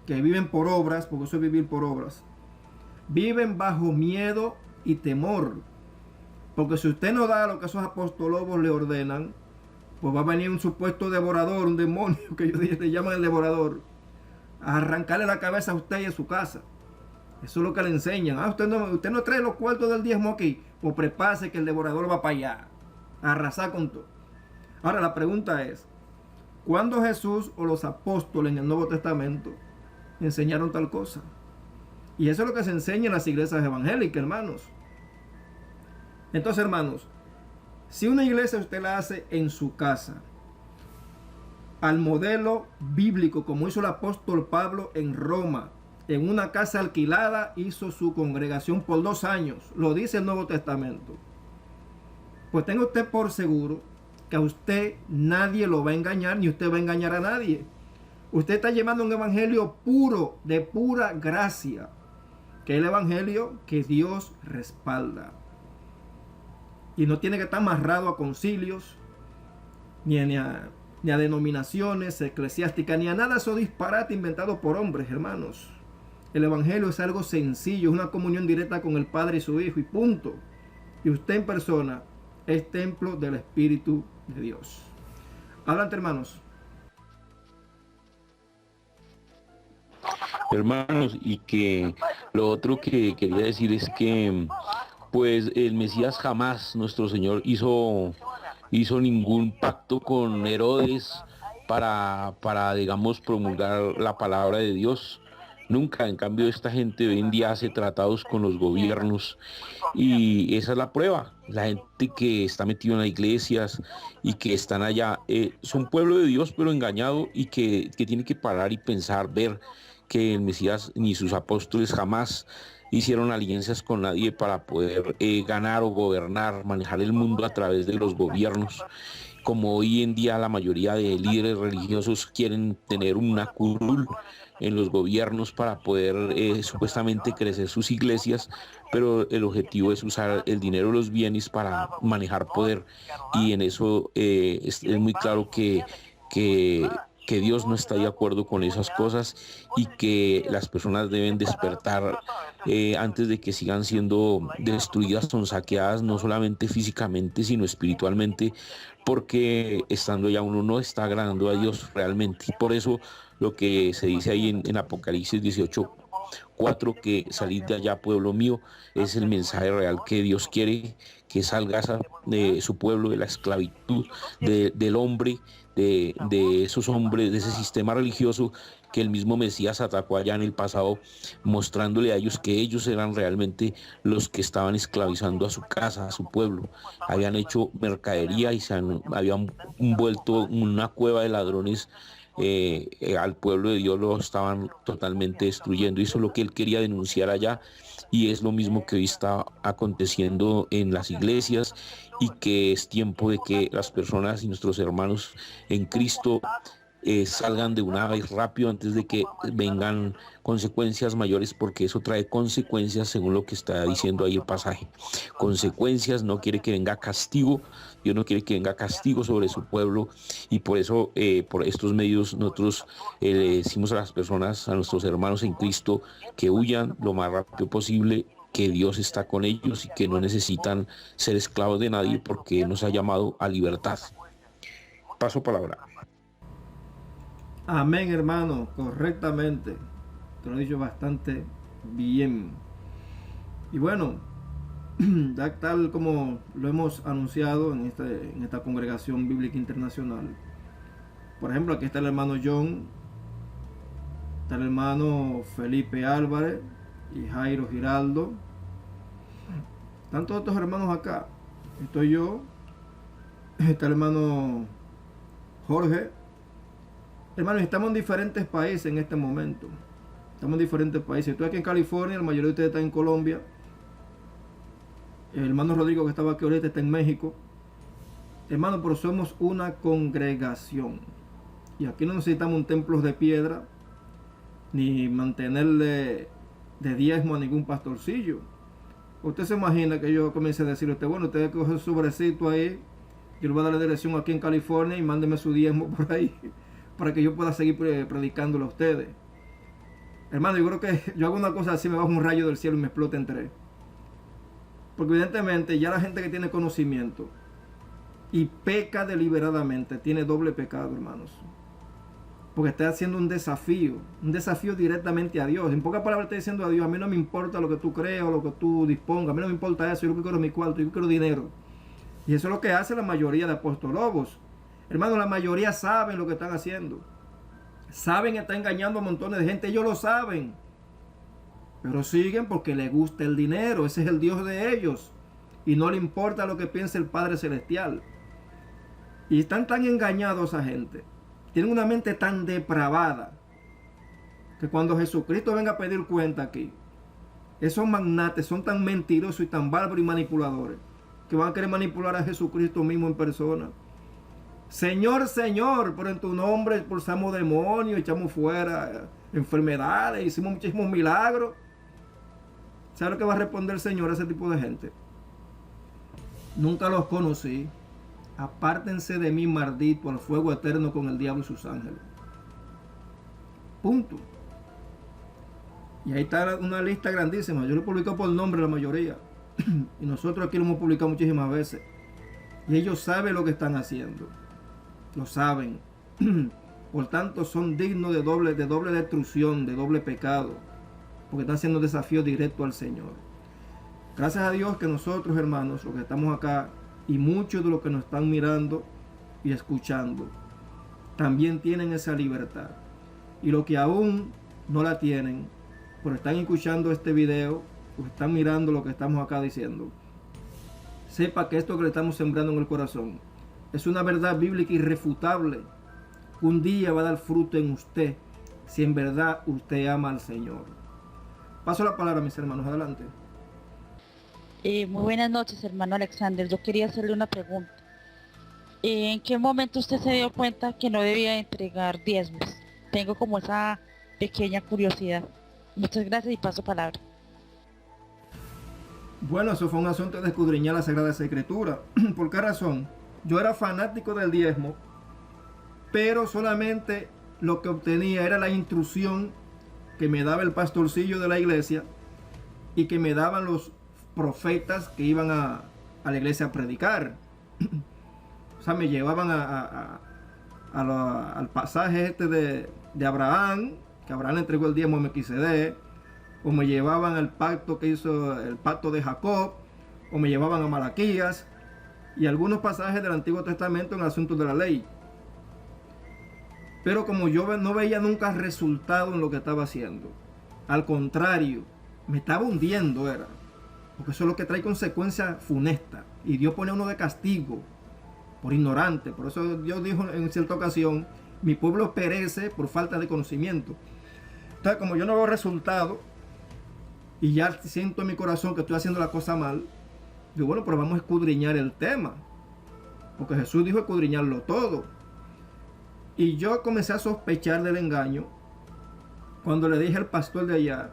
que viven por obras, porque eso es vivir por obras, viven bajo miedo y temor. Porque si usted no da lo que esos apostolobos le ordenan, pues va a venir un supuesto devorador, un demonio que ellos le llaman el devorador, a arrancarle la cabeza a usted y a su casa. Eso es lo que le enseñan. Usted no trae los cuartos del diezmo aquí, pues prepárese que el devorador va para allá, a arrasar con todo. Ahora la pregunta es, ¿cuándo Jesús o los apóstoles en el Nuevo Testamento enseñaron tal cosa? Y eso es lo que se enseña en las iglesias evangélicas, hermanos. Entonces, hermanos, si una iglesia usted la hace en su casa, al modelo bíblico, como hizo el apóstol Pablo en Roma, en una casa alquilada, hizo su congregación por 2 años, lo dice el Nuevo Testamento, pues tenga usted por seguro que a usted nadie lo va a engañar, ni usted va a engañar a nadie. Usted está llevando un evangelio puro, de pura gracia, que es el evangelio que Dios respalda. Y no tiene que estar amarrado a concilios, ni a denominaciones eclesiásticas, ni a nada de eso disparate inventado por hombres, hermanos. El evangelio es algo sencillo, es una comunión directa con el Padre y su Hijo, y punto. Y usted en persona es templo del Espíritu de Dios. Adelante, hermanos.
Hermanos, y que lo otro que quería decir es que pues el Mesías jamás, nuestro Señor, hizo ningún pacto con Herodes para digamos, promulgar la palabra de Dios. Nunca. En cambio, esta gente hoy en día hace tratados con los gobiernos, y esa es la prueba. La gente que está metida en las iglesias y que están allá, son pueblo de Dios, pero engañado, y que tiene que parar y pensar, ver que el Mesías ni sus apóstoles jamás hicieron alianzas con nadie para poder ganar o gobernar, manejar el mundo a través de los gobiernos. Como hoy en día la mayoría de líderes religiosos quieren tener una curul en los gobiernos para poder supuestamente crecer sus iglesias, pero el objetivo es usar el dinero de los bienes para manejar poder, y en eso es muy claro que que Dios no está de acuerdo con esas cosas y que las personas deben despertar antes de que sigan siendo destruidas o saqueadas, no solamente físicamente, sino espiritualmente, porque estando ya uno no está agradando a Dios realmente. Y por eso lo que se dice ahí en Apocalipsis 18:4, que salid de allá, pueblo mío, es el mensaje real que Dios quiere que salga de su pueblo, de la esclavitud del hombre, de esos hombres, de ese sistema religioso que el mismo Mesías atacó allá en el pasado, mostrándole a ellos que ellos eran realmente los que estaban esclavizando a su casa, a su pueblo. Habían hecho mercadería y habían vuelto una cueva de ladrones. Al pueblo de Dios lo estaban totalmente destruyendo, y eso es lo que él quería denunciar allá, y es lo mismo que hoy está aconteciendo en las iglesias, y que es tiempo de que las personas y nuestros hermanos en Cristo salgan de una vez rápido antes de que vengan consecuencias mayores, porque eso trae consecuencias según lo que está diciendo ahí el pasaje. Consecuencias, no quiere que venga castigo, Dios no quiere que venga castigo sobre su pueblo, y por eso por estos medios nosotros le decimos a las personas, a nuestros hermanos en Cristo, que huyan lo más rápido posible, que Dios está con ellos y que no necesitan ser esclavos de nadie, porque nos ha llamado a libertad. Paso palabra.
Amén, hermano, correctamente. Te lo he dicho bastante bien. Y bueno, ya tal como lo hemos anunciado en esta congregación bíblica internacional. Por ejemplo, aquí está el hermano John, está el hermano Felipe Álvarez y Jairo Giraldo. Están todos estos hermanos acá. Estoy yo, está el hermano Jorge. Hermanos, estamos en diferentes países en este momento. Estamos en diferentes países. Estoy aquí en California, la mayoría de ustedes están en Colombia. El hermano Rodrigo, que estaba aquí ahorita, está en México. Hermanos, pero somos una congregación. Y aquí no necesitamos un templo de piedra, ni mantenerle de diezmo a ningún pastorcillo. Usted se imagina que yo comience a decirle a usted, bueno, usted coge su sobrecito ahí, yo le voy a dar la dirección aquí en California y mándeme su diezmo por ahí, para que yo pueda seguir predicándolo a ustedes. Hermano, yo creo que yo hago una cosa así, me bajo un rayo del cielo y me explota en tres. Porque evidentemente ya la gente que tiene conocimiento y peca deliberadamente tiene doble pecado, hermanos. Porque está haciendo un desafío directamente a Dios. En pocas palabras está diciendo a Dios, a mí no me importa lo que tú creas o lo que tú dispongas, a mí no me importa eso, yo lo que quiero es mi cuarto, yo quiero dinero. Y eso es lo que hace la mayoría de apostolobos. Hermanos, la mayoría saben lo que están haciendo. Saben que están engañando a montones de gente, ellos lo saben. Pero siguen porque les gusta el dinero, ese es el Dios de ellos. Y no le importa lo que piense el Padre Celestial. Y están tan engañados a gente. Tienen una mente tan depravada que cuando Jesucristo venga a pedir cuenta aquí, esos magnates son tan mentirosos y tan bárbaros y manipuladores que van a querer manipular a Jesucristo mismo en persona. Señor, Señor, pero en tu nombre expulsamos demonios, echamos fuera enfermedades, hicimos muchísimos milagros. ¿Sabe lo que va a responder el Señor a ese tipo de gente? Nunca los conocí. Apártense de mí, maldito, al fuego eterno con el diablo y sus ángeles. Punto. Y ahí está una lista grandísima. Yo lo publico por nombre la mayoría. Y nosotros aquí lo hemos publicado muchísimas veces. Y ellos saben lo que están haciendo. Lo saben. Por tanto, son dignos de doble destrucción, de doble pecado. Porque están haciendo desafío directo al Señor. Gracias a Dios que nosotros, hermanos, los que estamos acá, y muchos de los que nos están mirando y escuchando, también tienen esa libertad. Y los que aún no la tienen, pero están escuchando este video, o están mirando lo que estamos acá diciendo, sepa que esto que le estamos sembrando en el corazón es una verdad bíblica irrefutable. Un día va a dar fruto en usted, si en verdad usted ama al Señor. Paso la palabra, mis hermanos, adelante.
Muy buenas noches, hermano Alexander. Yo quería hacerle una pregunta. ¿En qué momento usted se dio cuenta que no debía entregar diezmos? Tengo como esa pequeña curiosidad. Muchas gracias y paso palabra.
Bueno, eso fue un asunto de escudriñar la Sagrada Escritura. ¿Por qué razón? Yo era fanático del diezmo, pero solamente lo que obtenía era la instrucción que me daba el pastorcillo de la iglesia y que me daban los profetas que iban a la iglesia a predicar. O sea, me llevaban al pasaje este de Abraham, que Abraham entregó el diezmo a Melquisedec, o me llevaban al pacto que hizo el pacto de Jacob, o me llevaban a Malaquías y algunos pasajes del Antiguo Testamento en asuntos de la ley. Pero como yo no veía nunca resultado en lo que estaba haciendo, al contrario, me estaba hundiendo, era, porque eso es lo que trae consecuencias funestas, y Dios pone a uno de castigo por ignorante. Por eso Dios dijo en cierta ocasión: mi pueblo perece por falta de conocimiento. Entonces, como yo no veo resultado y ya siento en mi corazón que estoy haciendo la cosa mal, digo, bueno, pero vamos a escudriñar el tema, porque Jesús dijo escudriñarlo todo. Y yo comencé a sospechar del engaño cuando le dije al pastor de allá: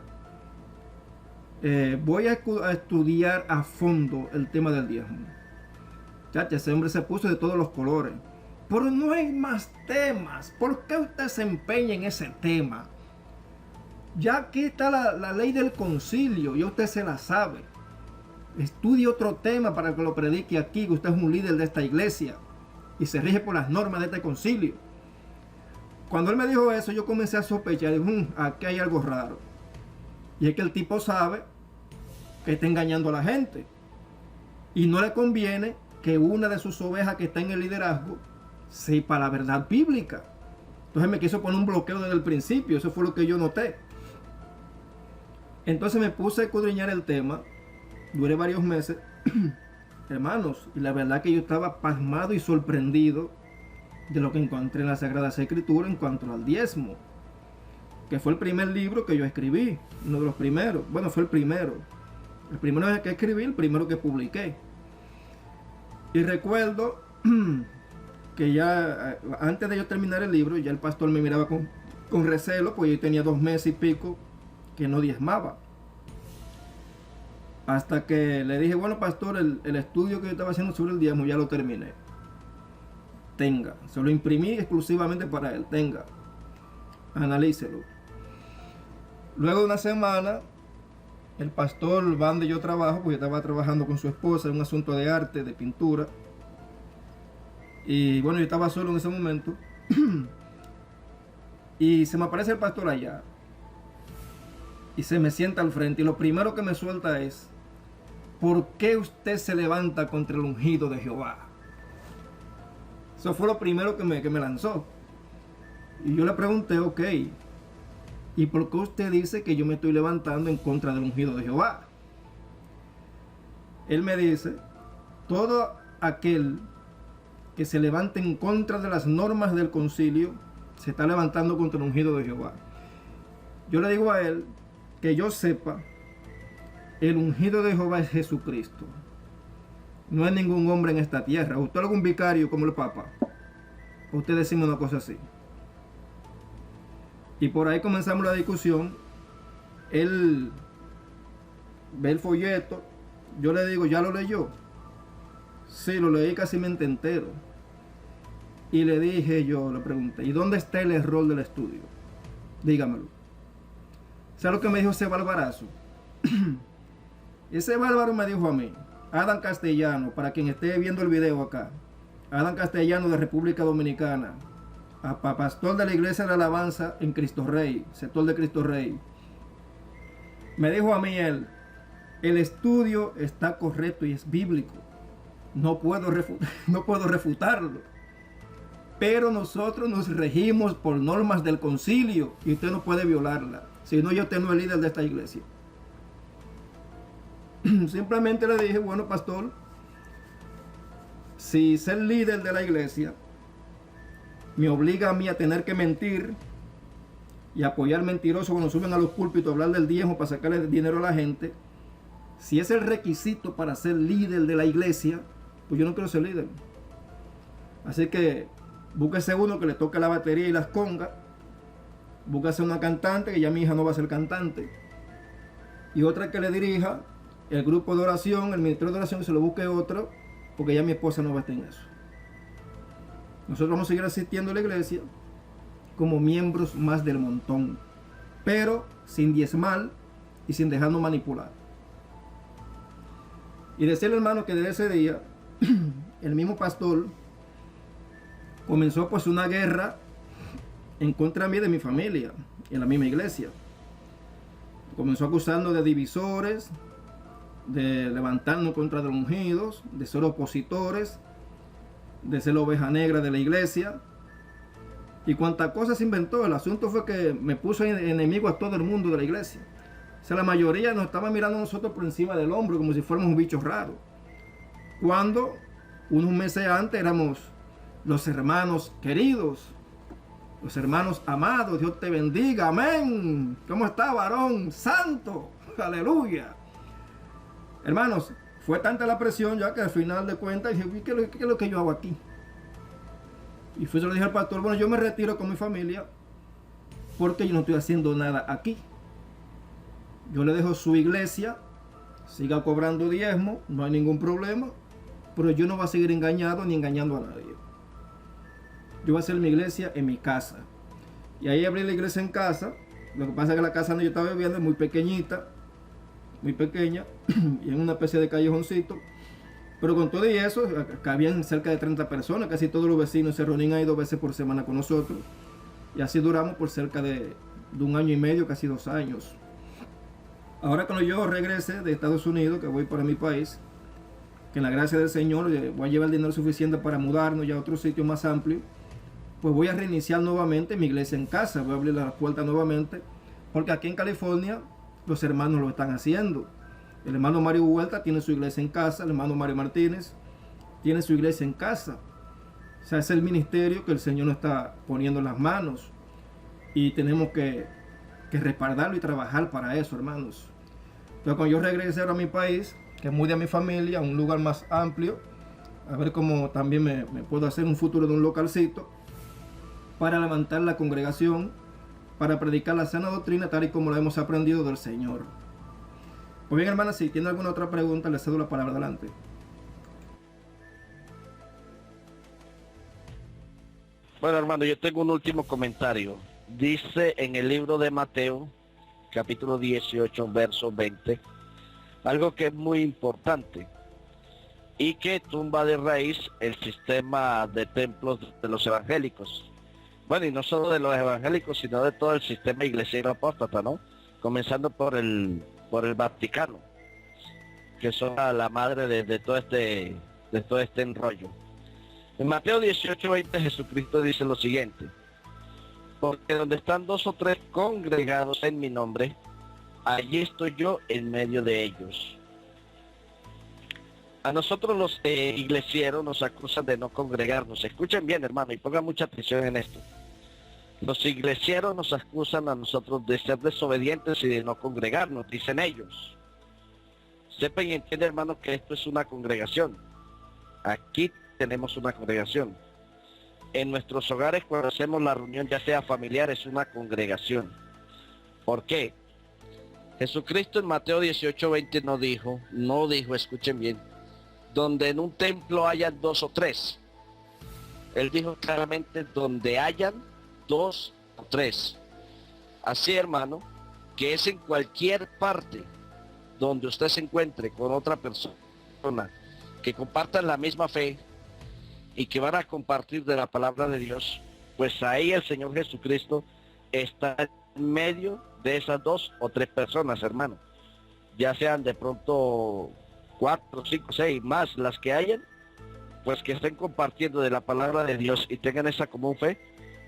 voy a estudiar a fondo el tema del diezmo. Chacha, ese hombre se puso de todos los colores. Pero no hay más temas. ¿Por qué usted se empeña en ese tema? Ya aquí está la ley del concilio, y usted se la sabe. Estudie otro tema para que lo predique aquí, que usted es un líder de esta iglesia y se rige por las normas de este concilio. Cuando él me dijo eso, yo comencé a sospechar. Digo, aquí hay algo raro. Y es que el tipo sabe que está engañando a la gente, y no le conviene que una de sus ovejas que está en el liderazgo sepa la verdad bíblica. Entonces me quiso poner un bloqueo desde el principio. Eso fue lo que yo noté. Entonces me puse a escudriñar el tema. Duré varios meses, hermanos, y la verdad que yo estaba pasmado y sorprendido de lo que encontré en las Sagradas Escrituras en cuanto al diezmo, que fue el primer libro que yo escribí, uno de los primeros. Bueno, fue el primero que escribí, el primero que publiqué. Y recuerdo que ya antes de yo terminar el libro, ya el pastor me miraba con recelo, pues yo tenía 2 meses y pico que no diezmaba. Hasta que le dije: bueno, pastor, el estudio que yo estaba haciendo sobre el diezmo ya lo terminé. Tenga, se lo imprimí exclusivamente para él. Tenga, analícelo. Luego de una semana, el pastor va donde yo trabajo, porque yo estaba trabajando con su esposa en un asunto de arte, de pintura. Y bueno, yo estaba solo en ese momento. Y se me aparece el pastor allá. Y se me sienta al frente. Y lo primero que me suelta es: ¿por qué usted se levanta contra el ungido de Jehová? Eso fue lo primero que me lanzó. Y yo le pregunté: ok, ¿y por qué usted dice que yo me estoy levantando en contra del ungido de Jehová? Él me dice: todo aquel que se levante en contra de las normas del concilio se está levantando contra el ungido de Jehová. Yo le digo a él que yo sepa, el ungido de Jehová es Jesucristo. No hay ningún hombre en esta tierra. ¿Usted es algún vicario como el Papa? Usted decimos una cosa así. Y por ahí comenzamos la discusión. Él ve el folleto. Yo le digo: ¿ya lo leyó? Sí, lo leí casi entero. Y le dije, yo le pregunté: ¿y dónde está el error del estudio? Dígamelo. ¿Sabe lo que me dijo ese barbarazo? Ese bárbaro me dijo a mí, Adam Castellano, para quien esté viendo el video acá, Adam Castellano de República Dominicana, pastor de la Iglesia de la Alabanza en Cristo Rey, sector de Cristo Rey. Me dijo a mí él: el estudio está correcto y es bíblico. No puedo refutarlo. Pero nosotros nos regimos por normas del concilio y usted no puede violarla. Si no, yo tengo el líder de esta iglesia. Simplemente le dije: bueno, pastor, si ser líder de la iglesia me obliga a mí a tener que mentir y apoyar mentirosos cuando suben a los púlpitos a hablar del diezmo para sacarle dinero a la gente, si es el requisito para ser líder de la iglesia, pues yo no quiero ser líder. Así que búsquese uno que le toque la batería y las congas. Búsquese una cantante, que ya mi hija no va a ser cantante, y otra que le dirija el grupo de oración, el ministerio de oración, y se lo busque otro, porque ya mi esposa no va a estar en eso. Nosotros vamos a seguir asistiendo a la iglesia como miembros más del montón, pero sin diezmar y sin dejarnos manipular. Y decirle, hermano, que desde ese día el mismo pastor comenzó pues una guerra en contra mí, de mi familia, en la misma iglesia. Comenzó acusando de divisores, de levantarnos contra los ungidos, de ser opositores, de ser la oveja negra de la iglesia. Y cuántas cosas se inventó. El asunto fue que me puso enemigo a todo el mundo de la iglesia. O sea, la mayoría nos estaba mirando a nosotros por encima del hombro, como si fuéramos un bicho raro. Cuando unos meses antes éramos los hermanos queridos, los hermanos amados. Dios te bendiga, amén. ¿Cómo está, varón santo? Aleluya. Hermanos, fue tanta la presión ya que al final de cuentas dije, ¿qué es lo que yo hago aquí? Y fui, se lo dije al pastor, bueno, yo me retiro con mi familia porque yo no estoy haciendo nada aquí. Yo le dejo su iglesia, siga cobrando diezmo, no hay ningún problema, pero yo no voy a seguir engañado ni engañando a nadie. Yo voy a hacer mi iglesia en mi casa. Y ahí abrí la iglesia en casa. Lo que pasa es que la casa donde yo estaba viviendo es muy pequeñita, muy pequeña, y en una especie de callejoncito. Pero con todo y eso, cabían cerca de 30 personas. Casi todos los vecinos se reunían ahí 2 veces por semana con nosotros. Y así duramos por cerca de 1 año y medio, casi 2 años. Ahora cuando yo regrese de Estados Unidos, que voy para mi país, que en la gracia del Señor voy a llevar el dinero suficiente para mudarnos ya a otro sitio más amplio, pues voy a reiniciar nuevamente mi iglesia en casa. Voy a abrir las puertas nuevamente, porque aquí en California los hermanos lo están haciendo. El hermano Mario Huerta tiene su iglesia en casa, el hermano Mario Martínez tiene su iglesia en casa. O sea, es el ministerio que el Señor nos está poniendo en las manos, y tenemos que respaldarlo y trabajar para eso, hermanos. Entonces, cuando yo regrese ahora a mi país, que mude a mi familia a un lugar más amplio, a ver cómo también me puedo hacer un futuro de un localcito para levantar la congregación, para predicar la sana doctrina tal y como la hemos aprendido del Señor. Pues bien, hermanas, si tiene alguna otra pregunta, le cedo la palabra. Adelante.
Bueno, hermano, yo tengo un último comentario. Dice en el libro de Mateo, capítulo 18, verso 20, algo que es muy importante y que tumba de raíz el sistema de templos de los evangélicos. Bueno, y no solo de los evangélicos, sino de todo el sistema iglesiero apóstata, ¿no? Comenzando por el Vaticano, que son la madre de todo este enrollo. En Mateo 18:20 Jesucristo dice lo siguiente: porque donde están 2 o 3 congregados en mi nombre, allí estoy yo en medio de ellos. A nosotros los iglesieros nos acusan de no congregarnos. Escuchen bien, hermano, y pongan mucha atención en esto. Los iglesieros nos acusan a nosotros de ser desobedientes y de no congregarnos, dicen ellos. Sepan y entiendan, hermano, que esto es una congregación. Aquí tenemos una congregación. En nuestros hogares, cuando hacemos la reunión, ya sea familiar, es una congregación. ¿Por qué? Jesucristo en Mateo 18:20 no dijo, escuchen bien, donde en un templo hayan 2 o 3. Él dijo claramente, donde hayan 2 o 3. Así, hermano, que es en cualquier parte donde usted se encuentre con otra persona que compartan la misma fe y que van a compartir de la palabra de Dios, pues ahí el Señor Jesucristo está en medio de esas 2 o 3 personas, hermano. Ya sean de pronto 4, 5, 6, más las que hayan, pues que estén compartiendo de la palabra de Dios y tengan esa común fe,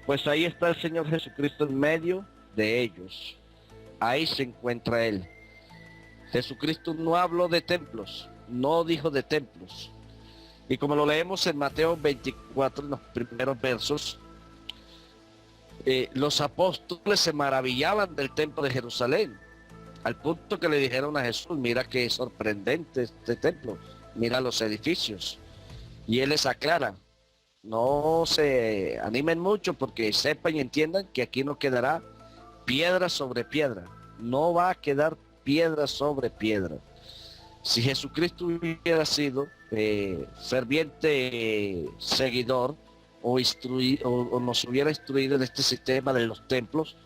pues ahí está el Señor Jesucristo en medio de ellos. Ahí se encuentra Él. Jesucristo no habló de templos, no dijo de templos. Y como lo leemos en Mateo 24, en los primeros versos, los apóstoles se maravillaban del templo de Jerusalén, al punto que le dijeron a Jesús, mira qué sorprendente este templo, mira los edificios. Y Él les aclara, no se animen mucho porque sepan y entiendan que aquí no quedará piedra sobre piedra, no va a quedar piedra sobre piedra. Si Jesucristo hubiera sido ferviente seguidor o nos hubiera instruido en este sistema de los templos,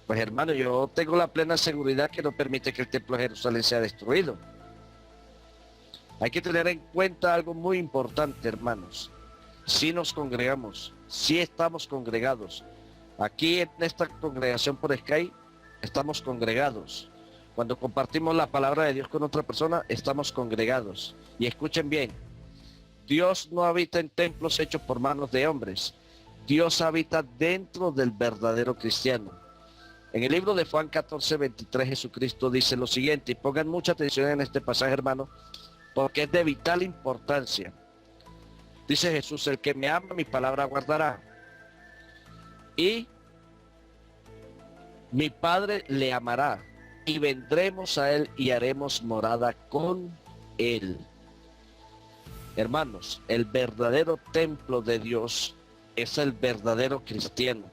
pues hermano, yo tengo la plena seguridad que no permite que el templo de Jerusalén sea destruido. Hay que tener en cuenta algo muy importante, hermanos. Si nos congregamos, si estamos congregados, aquí en esta congregación por Skype, estamos congregados. Cuando compartimos la palabra de Dios con otra persona, estamos congregados. Y escuchen bien, Dios no habita en templos hechos por manos de hombres. Dios habita dentro del verdadero cristiano. En el libro de Juan 14:23, Jesucristo dice lo siguiente, y pongan mucha atención en este pasaje, hermano, porque es de vital importancia. Dice Jesús, el que me ama, mi palabra guardará. Y mi Padre le amará, y vendremos a él y haremos morada con él. Hermanos, el verdadero templo de Dios es el verdadero cristiano.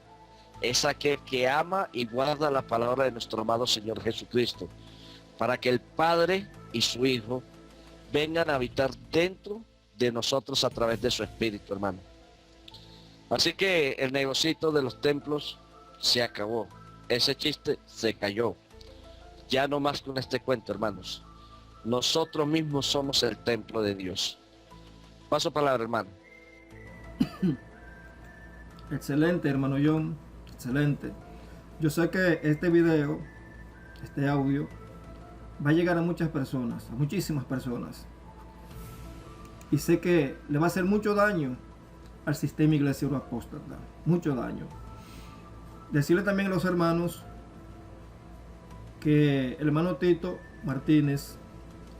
Es aquel que ama y guarda la palabra de nuestro amado Señor Jesucristo, para que el Padre y su Hijo vengan a habitar dentro de nosotros a través de su Espíritu, hermano. Así que el negocito de los templos se acabó. Ese chiste se cayó. Ya no más con este cuento, hermanos. Nosotros mismos somos el templo de Dios. Paso palabra, hermano.
Excelente, hermano John. Excelente. Yo sé que este video, este audio, va a llegar a muchas personas, a muchísimas personas. Y sé que le va a hacer mucho daño al sistema iglesiero apóstata. Mucho daño. Decirle también a los hermanos que el hermano Tito Martínez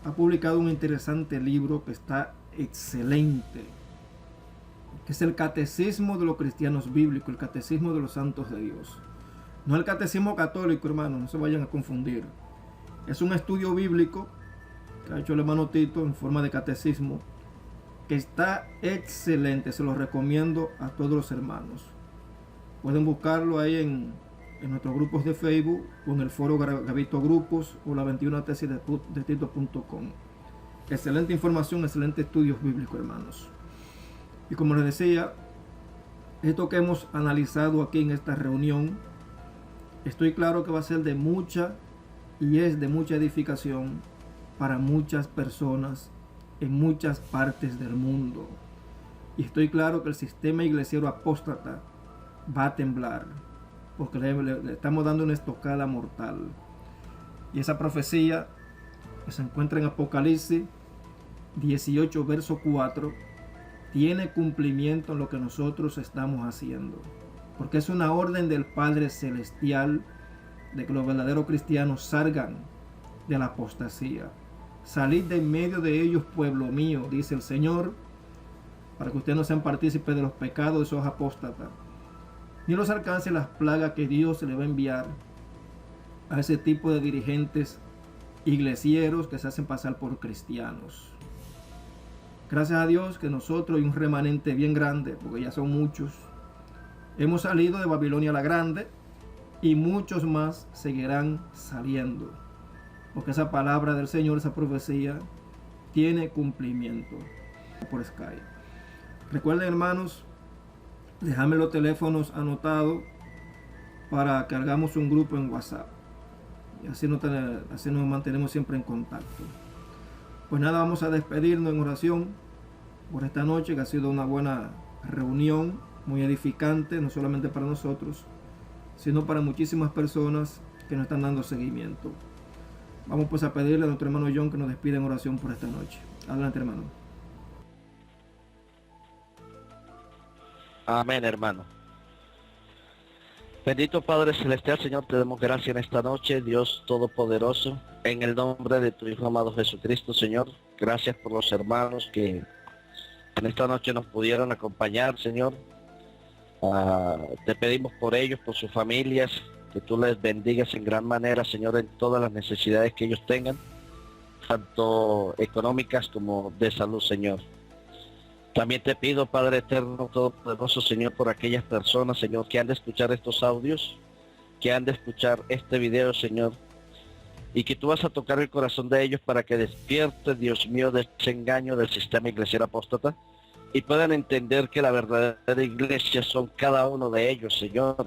ha publicado un interesante libro que está excelente, que es el Catecismo de los Cristianos Bíblicos, el Catecismo de los Santos de Dios. No el Catecismo Católico, hermano, no se vayan a confundir. Es un estudio bíblico que ha hecho el hermano Tito en forma de catecismo, que está excelente, se lo recomiendo a todos los hermanos. Pueden buscarlo ahí en nuestros grupos de Facebook o en el foro Gavito Grupos o la 21 tesis de Tito.com. Excelente información, excelente estudios bíblicos, hermanos. Y como les decía, esto que hemos analizado aquí en esta reunión, estoy claro que va a ser de mucha y es de mucha edificación para muchas personas en muchas partes del mundo. Y estoy claro que el sistema iglesiero apóstata va a temblar, porque le estamos dando una estocada mortal. Y esa profecía que se encuentra en Apocalipsis 18, verso 4, tiene cumplimiento en lo que nosotros estamos haciendo, porque es una orden del Padre Celestial de que los verdaderos cristianos salgan de la apostasía. Salid de en medio de ellos, pueblo mío, dice el Señor, para que ustedes no sean partícipes de los pecados de esos apóstatas, ni los alcance las plagas que Dios le va a enviar a ese tipo de dirigentes iglesieros que se hacen pasar por cristianos. Gracias a Dios que nosotros y un remanente bien grande, porque ya son muchos, hemos salido de Babilonia la Grande y muchos más seguirán saliendo, porque esa palabra del Señor, esa profecía, tiene cumplimiento por Skype. Recuerden, hermanos, déjame los teléfonos anotados para que hagamos un grupo en WhatsApp. Y así nos mantenemos siempre en contacto. Pues nada, vamos a despedirnos en oración por esta noche, que ha sido una buena reunión, muy edificante, no solamente para nosotros, sino para muchísimas personas que nos están dando seguimiento. Vamos pues a pedirle a nuestro hermano John que nos despida en oración por esta noche. Adelante, hermano.
Amén, hermano. Bendito Padre Celestial, Señor, te damos gracias en esta noche, Dios Todopoderoso, en el nombre de tu Hijo amado Jesucristo, Señor. Gracias por los hermanos que en esta noche nos pudieron acompañar, Señor. Te pedimos por ellos, por sus familias, que tú les bendigas en gran manera, Señor, en todas las necesidades que ellos tengan, tanto económicas como de salud, Señor. También te pido, Padre eterno, todopoderoso, Señor, por aquellas personas, Señor, que han de escuchar estos audios, que han de escuchar este video, Señor, y que tú vas a tocar el corazón de ellos para que despierte, Dios mío, de ese engaño del sistema iglesiero apóstata, y puedan entender que la verdadera iglesia son cada uno de ellos, Señor.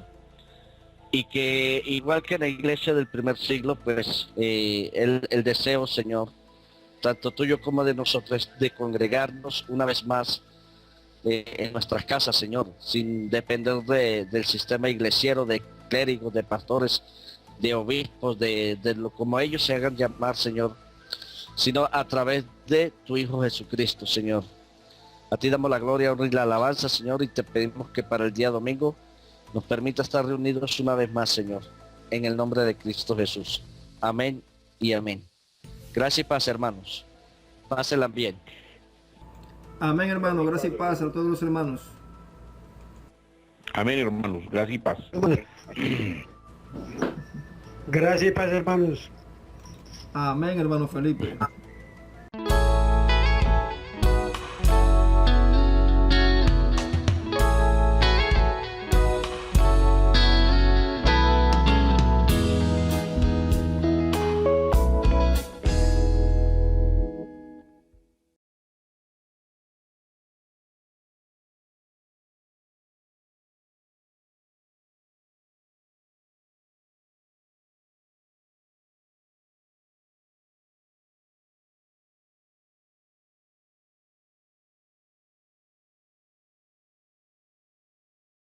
Y que igual que en la iglesia del primer siglo, pues el deseo, Señor, tanto tuyo como de nosotros, de congregarnos una vez más en nuestras casas, Señor, sin depender del sistema iglesiero, de clérigos, de pastores, de obispos, de lo como ellos se hagan llamar, Señor, sino a través de tu Hijo Jesucristo, Señor. A ti damos la gloria, honra y la alabanza, Señor, y te pedimos que para el día domingo nos permita estar reunidos una vez más, Señor, en el nombre de Cristo Jesús. Amén y amén. Gracias y paz, hermanos. Pásenla bien.
Amén, hermano. Gracias y paz a todos los hermanos.
Amén, hermanos. Gracias y paz.
Gracias y paz, hermanos.
Amén, hermano Felipe.